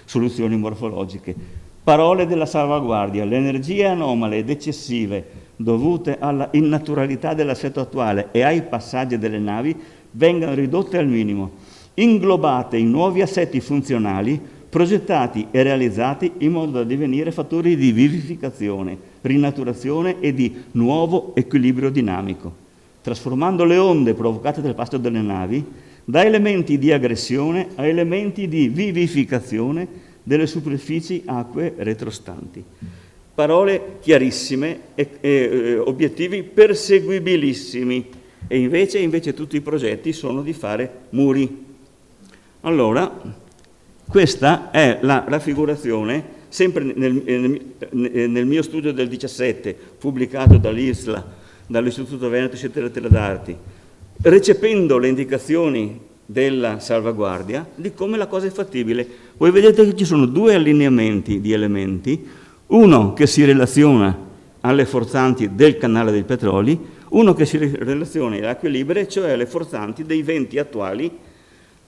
soluzioni morfologiche. Parole della salvaguardia: le energie anomale ed eccessive dovute alla innaturalità dell'assetto attuale e ai passaggi delle navi vengano ridotte al minimo, inglobate in nuovi assetti funzionali, progettati e realizzati in modo da divenire fattori di vivificazione, rinaturazione e di nuovo equilibrio dinamico, trasformando le onde provocate dal passo delle navi da elementi di aggressione a elementi di vivificazione delle superfici acquee retrostanti. Parole chiarissime e obiettivi perseguibilissimi, e invece tutti i progetti sono di fare muri. Allora, questa è la raffigurazione, sempre nel mio studio del 17, pubblicato dall'ISLA, dall'Istituto Veneto di Scienze d'Arti, recependo le indicazioni della salvaguardia di come la cosa è fattibile. Voi vedete che ci sono due allineamenti di elementi, uno che si relaziona alle forzanti del canale dei petroli, uno che si relaziona alle acque libere, cioè alle forzanti dei venti attuali,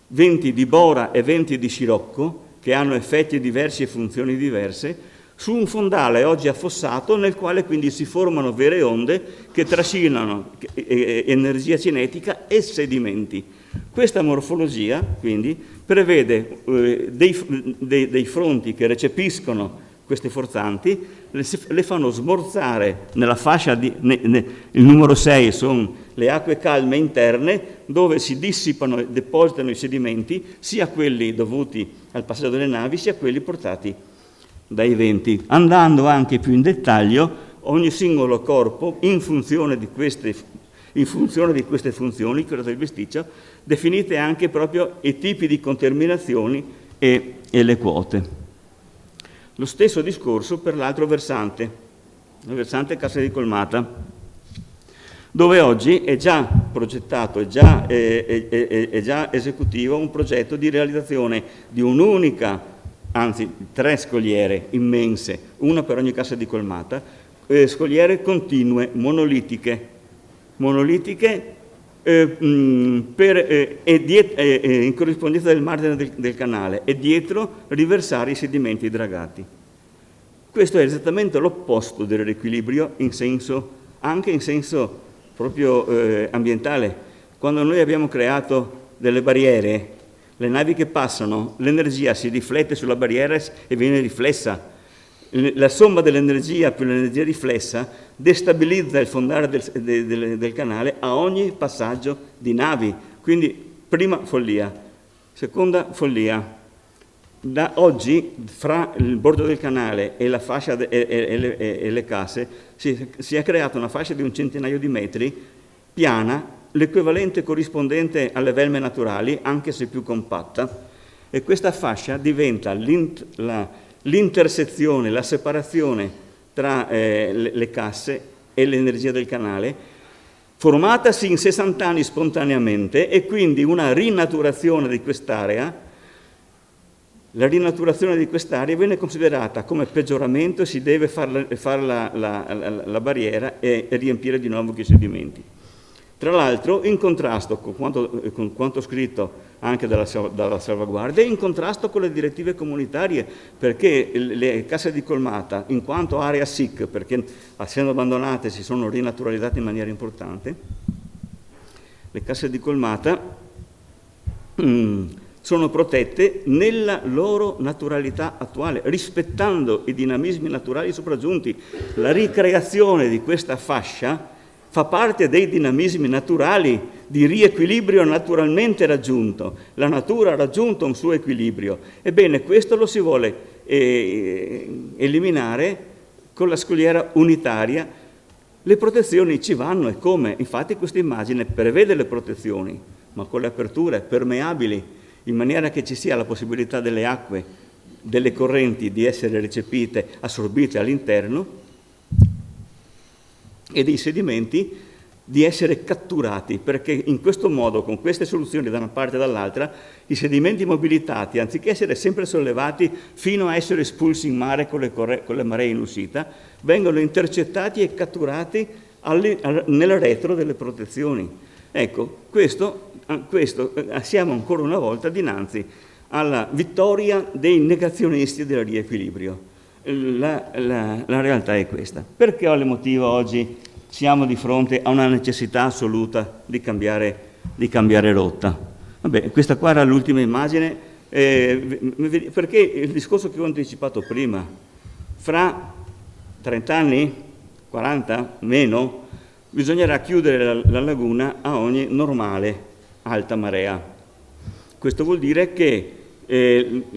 venti di Bora e venti di Scirocco, che hanno effetti diversi e funzioni diverse, su un fondale oggi affossato nel quale quindi si formano vere onde che trascinano energia cinetica e sedimenti. Questa morfologia quindi prevede dei fronti che recepiscono queste forzanti, le fanno smorzare nella fascia il numero 6 sono le acque calme interne, dove si dissipano e depositano i sedimenti, sia quelli dovuti al passaggio delle navi, sia quelli portati dai venti. Andando anche più in dettaglio, ogni singolo corpo, in funzione di queste funzioni, quelle del bisticcio, definite anche proprio i tipi di conterminazioni e le quote. Lo stesso discorso per l'altro versante, il versante Cassa di Colmata, dove oggi è già progettato, è già esecutivo un progetto di realizzazione di un'unica, anzi 3 scogliere immense, una per ogni Cassa di Colmata, scogliere continue, monolitiche in corrispondenza del margine del canale, e dietro riversare i sedimenti dragati. Questo è esattamente l'opposto del riequilibrio anche in senso proprio ambientale. Quando noi abbiamo creato delle barriere, le navi che passano, l'energia si riflette sulla barriera e viene riflessa. La somma dell'energia più l'energia riflessa destabilizza il fondale del canale a ogni passaggio di navi. Quindi, prima follia, seconda follia. Da oggi, fra il bordo del canale e la fascia e le casse, si è creata una fascia di un centinaio di metri, piana, l'equivalente corrispondente alle velme naturali, anche se più compatta, e questa fascia diventa l'intersezione, la separazione tra le casse e l'energia del canale, formatasi in 60 anni spontaneamente, e quindi una rinaturazione di quest'area. La rinaturazione di quest'area viene considerata come peggioramento e si deve fare la barriera e riempire di nuovo i sedimenti. Tra l'altro, in contrasto con quanto scritto anche dalla salvaguardia, in contrasto con le direttive comunitarie, perché le casse di Colmata, in quanto area SIC, perché essendo abbandonate si sono rinaturalizzate in maniera importante, le casse di Colmata sono protette nella loro naturalità attuale, rispettando i dinamismi naturali sopraggiunti. La ricreazione di questa fascia fa parte dei dinamismi naturali di riequilibrio naturalmente raggiunto. La natura ha raggiunto un suo equilibrio. Ebbene, questo lo si vuole eliminare con la scogliera unitaria. Le protezioni ci vanno, e come? Infatti questa immagine prevede le protezioni, ma con le aperture permeabili, in maniera che ci sia la possibilità delle acque, delle correnti di essere recepite, assorbite all'interno, e dei sedimenti di essere catturati, perché in questo modo, con queste soluzioni da una parte e dall'altra, i sedimenti mobilitati, anziché essere sempre sollevati fino a essere espulsi in mare con le maree in uscita, vengono intercettati e catturati nel retro delle protezioni. Ecco, questo siamo ancora una volta dinanzi alla vittoria dei negazionisti del riequilibrio. La realtà è questa. Per quale motivo oggi siamo di fronte a una necessità assoluta di cambiare rotta? Vabbè, questa qua era l'ultima immagine, perché il discorso che ho anticipato prima, fra 30 anni, 40, meno, bisognerà chiudere la laguna a ogni normale alta marea. Questo vuol dire che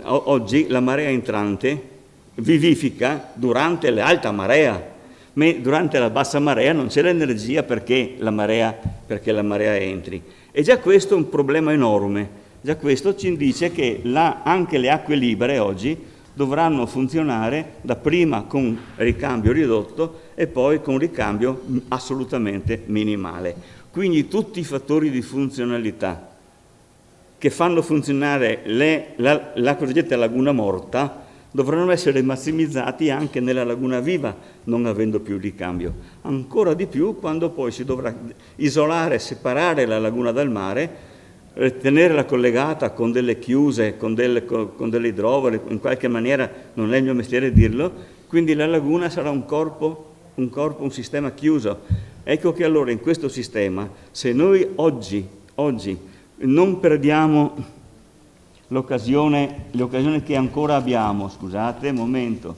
oggi la marea entrante vivifica durante l'alta marea, ma durante la bassa marea non c'è l'energia perché la marea entri. E già questo è un problema enorme. Già questo ci dice che anche le acque libere oggi dovranno funzionare dapprima con ricambio ridotto e poi con ricambio assolutamente minimale. Quindi tutti i fattori di funzionalità che fanno funzionare la cosiddetta laguna morta dovranno essere massimizzati anche nella laguna viva, non avendo più ricambio. Ancora di più quando poi si dovrà isolare, separare la laguna dal mare, tenerla collegata con delle chiuse, con delle idrovore, in qualche maniera, non è il mio mestiere dirlo, quindi la laguna sarà un sistema chiuso. Ecco che allora in questo sistema, se noi oggi non perdiamo l'occasione che ancora abbiamo, scusate, un momento.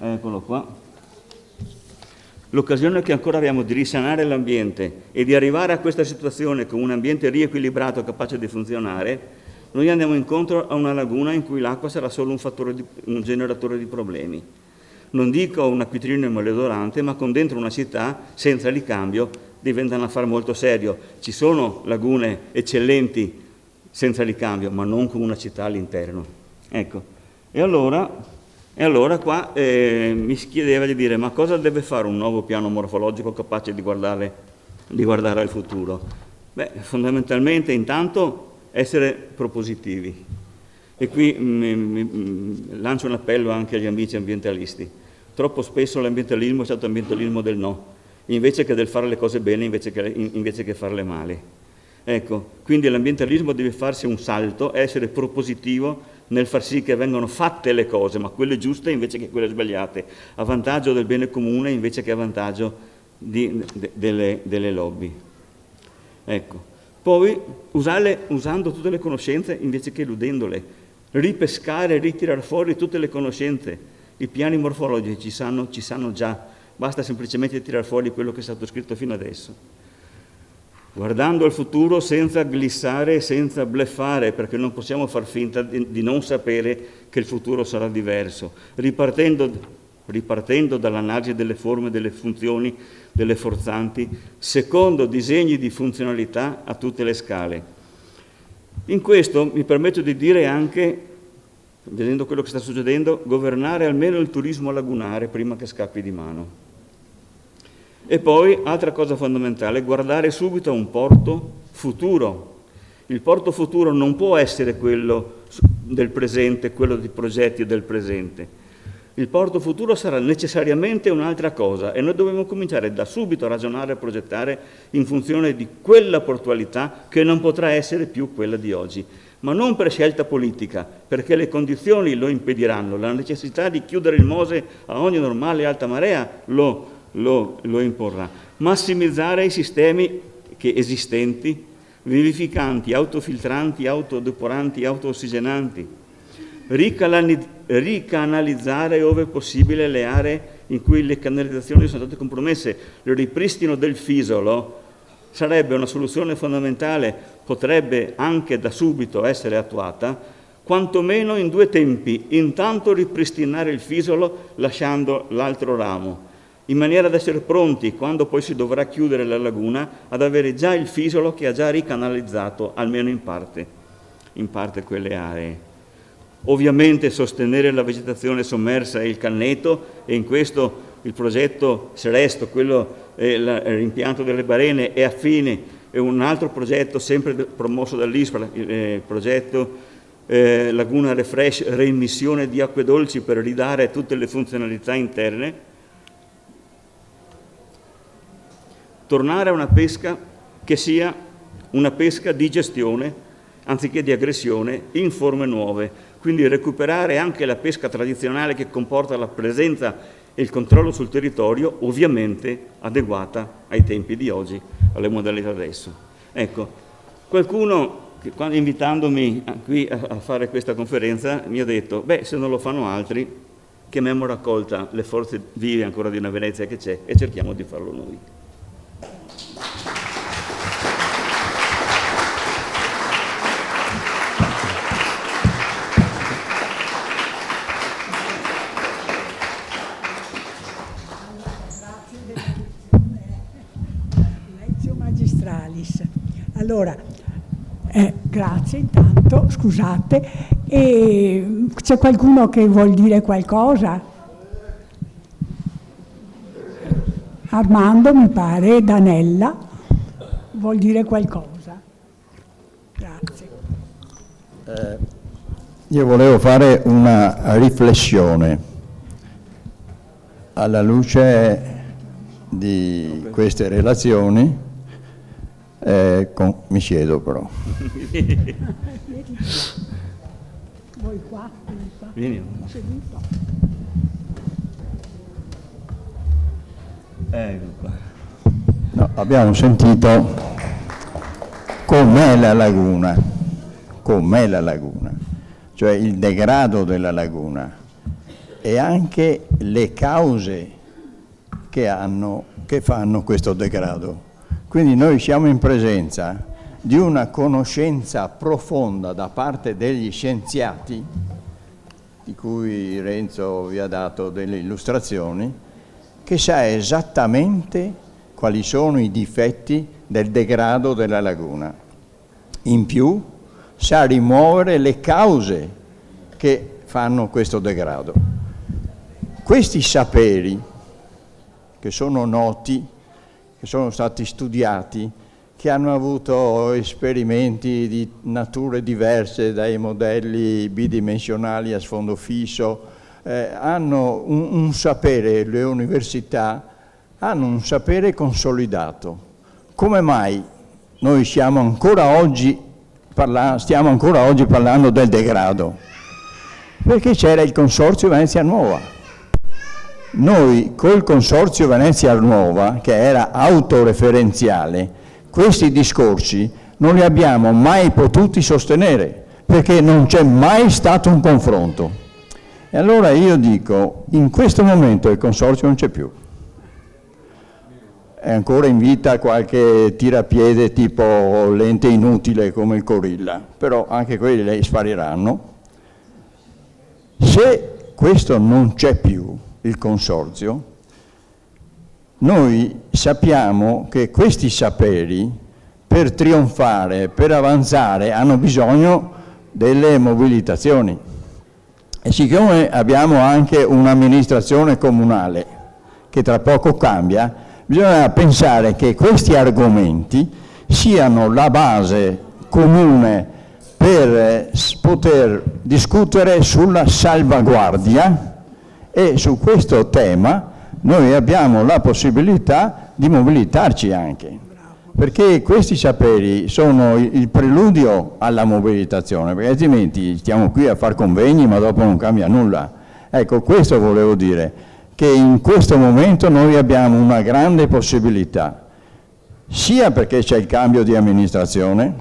Eccolo qua. L'occasione che ancora abbiamo di risanare l'ambiente e di arrivare a questa situazione con un ambiente riequilibrato capace di funzionare, noi andiamo incontro a una laguna in cui l'acqua sarà solo un generatore di problemi. Non dico un acquitrino maleodorante, ma con dentro una città senza ricambio diventa un affare molto serio. Ci sono lagune eccellenti senza ricambio, ma non con una città all'interno. Ecco. E allora qua mi si chiedeva di dire: ma cosa deve fare un nuovo piano morfologico capace di guardare al futuro? Beh, fondamentalmente intanto essere propositivi. E qui lancio un appello anche agli amici ambientalisti. Troppo spesso l'ambientalismo è stato ambientalismo del no, invece che del fare le cose bene, invece che farle male. Ecco, quindi l'ambientalismo deve farsi un salto, essere propositivo nel far sì che vengano fatte le cose, ma quelle giuste invece che quelle sbagliate, a vantaggio del bene comune invece che a vantaggio delle lobby. Ecco. Poi usando tutte le conoscenze invece che eludendole, ripescare, ritirare fuori tutte le conoscenze. I piani morfologici ci sanno già, basta semplicemente tirare fuori quello che è stato scritto fino adesso. Guardando al futuro senza glissare, senza bluffare, perché non possiamo far finta di non sapere che il futuro sarà diverso, ripartendo dall'analisi delle forme, delle funzioni, delle forzanti, secondo disegni di funzionalità a tutte le scale. In questo mi permetto di dire anche, vedendo quello che sta succedendo, governare almeno il turismo lagunare prima che scappi di mano. E poi, altra cosa fondamentale, guardare subito a un porto futuro. Il porto futuro non può essere quello del presente, quello di progetti del presente. Il porto futuro sarà necessariamente un'altra cosa e noi dobbiamo cominciare da subito a ragionare e progettare in funzione di quella portualità che non potrà essere più quella di oggi. Ma non per scelta politica, perché le condizioni lo impediranno. La necessità di chiudere il Mose a ogni normale alta marea lo imporrà. Massimizzare i sistemi esistenti, vivificanti, autofiltranti, autodeporanti, autoossigenanti. Ricanalizzare ove possibile le aree in cui le canalizzazioni sono state compromesse. Il ripristino del Fisolo sarebbe una soluzione fondamentale, potrebbe anche da subito essere attuata, quantomeno in 2 tempi: intanto ripristinare il Fisolo lasciando l'altro ramo, in maniera da essere pronti, quando poi si dovrà chiudere la laguna, ad avere già il Fisolo che ha già ricanalizzato, almeno in parte quelle aree. Ovviamente sostenere la vegetazione sommersa e il canneto, e in questo il progetto Seresto, l'impianto delle barene, è affine, è un altro progetto sempre promosso dall'ISPRA, il progetto Laguna Refresh, reimmissione di acque dolci per ridare tutte le funzionalità interne. Tornare a una pesca che sia una pesca di gestione anziché di aggressione in forme nuove, quindi recuperare anche la pesca tradizionale che comporta la presenza e il controllo sul territorio, ovviamente adeguata ai tempi di oggi, alle modalità adesso. Ecco, qualcuno, invitandomi qui a fare questa conferenza, mi ha detto: beh, se non lo fanno altri, chiamiamo raccolta le forze vive ancora di una Venezia che c'è e cerchiamo di farlo noi. Allora, grazie intanto, scusate. E c'è qualcuno che vuol dire qualcosa? Armando, mi pare, Danella, vuol dire qualcosa? Grazie. Io volevo fare una riflessione alla luce di queste relazioni. Mi siedo però. Voi qua? Vieni. Seduto. Ecco qua. No, abbiamo sentito com'è la laguna, cioè il degrado della laguna e anche le cause che fanno questo degrado. Quindi noi siamo in presenza di una conoscenza profonda da parte degli scienziati, di cui Renzo vi ha dato delle illustrazioni, che sa esattamente quali sono i difetti del degrado della laguna. In più sa rimuovere le cause che fanno questo degrado. Questi saperi, che sono noti, che sono stati studiati, che hanno avuto esperimenti di nature diverse, dai modelli bidimensionali a sfondo fisso, hanno un sapere, le università hanno un sapere consolidato. Come mai noi stiamo ancora oggi parlando del degrado? Perché c'era il Consorzio Venezia Nuova. Noi col Consorzio Venezia Nuova, che era autoreferenziale, questi discorsi non li abbiamo mai potuti sostenere, perché non c'è mai stato un confronto. E allora io dico, in questo momento il Consorzio non c'è più. È ancora in vita qualche tirapiede tipo l'ente inutile come il Corilla, però anche quelli lei spariranno. Se questo non c'è più, il Consorzio, noi sappiamo che questi saperi per trionfare, per avanzare, hanno bisogno delle mobilitazioni. E siccome abbiamo anche un'amministrazione comunale che tra poco cambia, bisogna pensare che questi argomenti siano la base comune per poter discutere sulla salvaguardia. E su questo tema noi abbiamo la possibilità di mobilitarci anche, perché questi saperi sono il preludio alla mobilitazione, perché altrimenti stiamo qui a far convegni ma dopo non cambia nulla. Ecco, questo volevo dire, che in questo momento noi abbiamo una grande possibilità, sia perché c'è il cambio di amministrazione,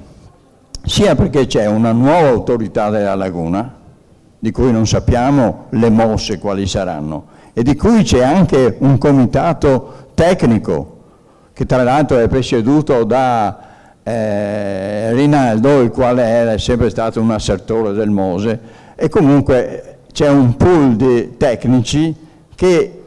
sia perché c'è una nuova autorità della laguna, di cui non sappiamo le mosse quali saranno, e di cui c'è anche un comitato tecnico che tra l'altro è presieduto da Rinaldo, il quale era sempre stato un assertore del Mose, e comunque c'è un pool di tecnici che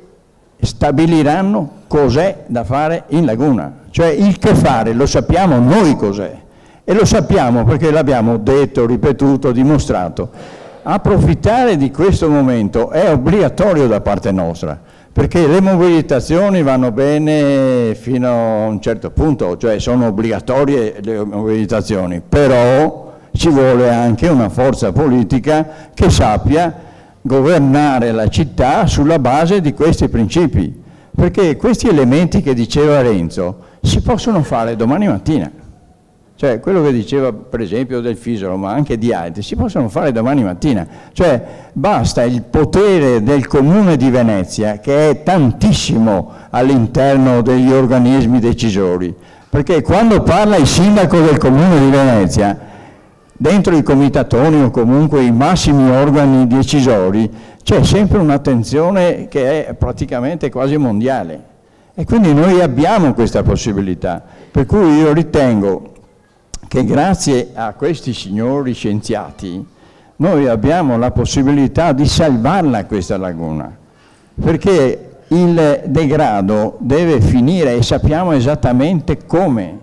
stabiliranno cos'è da fare in laguna, cioè il che fare lo sappiamo noi cos'è, e lo sappiamo perché l'abbiamo detto, ripetuto, dimostrato. Approfittare di questo momento è obbligatorio da parte nostra, perché le mobilitazioni vanno bene fino a un certo punto, cioè sono obbligatorie le mobilitazioni, però ci vuole anche una forza politica che sappia governare la città sulla base di questi principi, perché questi elementi che diceva Renzo si possono fare domani mattina. Cioè, quello che diceva per esempio del Fisolo, ma anche di altri, si possono fare domani mattina. Cioè, basta il potere del Comune di Venezia, che è tantissimo all'interno degli organismi decisori, perché quando parla il sindaco del Comune di Venezia, dentro i comitatoni o comunque i massimi organi decisori, c'è sempre un'attenzione che è praticamente quasi mondiale. E quindi noi abbiamo questa possibilità, per cui io ritengo che grazie a questi signori scienziati noi abbiamo la possibilità di salvarla questa laguna, perché il degrado deve finire e sappiamo esattamente come,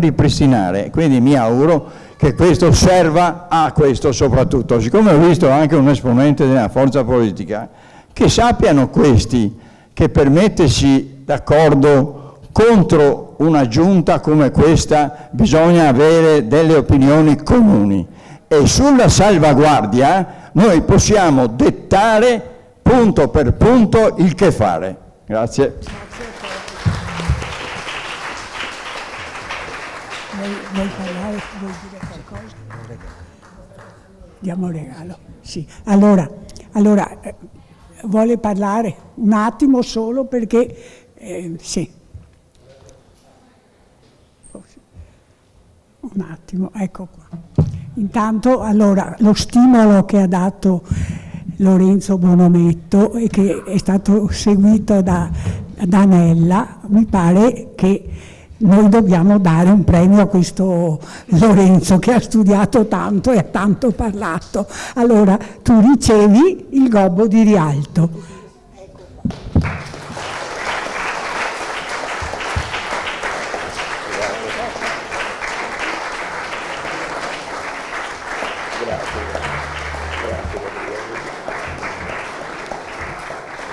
ripristinare. Quindi mi auguro che questo serva a questo soprattutto. Siccome ho visto anche un esponente della forza politica, che sappiano questi che per mettersi d'accordo contro una giunta come questa bisogna avere delle opinioni comuni, e sulla salvaguardia noi possiamo dettare punto per punto il che fare. Grazie. Vuoi parlare? Vuoi dire qualcosa? Diamo regalo. Sì. Allora, vuole parlare un attimo solo perché sì. Un attimo, ecco qua. Intanto, allora, lo stimolo che ha dato Lorenzo Bonometto e che è stato seguito da Nella, mi pare che noi dobbiamo dare un premio a questo Lorenzo che ha studiato tanto e ha tanto parlato. Allora, tu ricevi il Gobbo di Rialto. Ecco qua.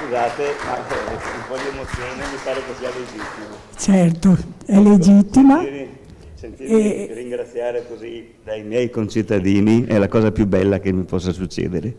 Scusate, ma un po' di emozione mi pare che sia legittimo. Certo, è legittima. Sentirmi ringraziare così dai miei concittadini è la cosa più bella che mi possa succedere.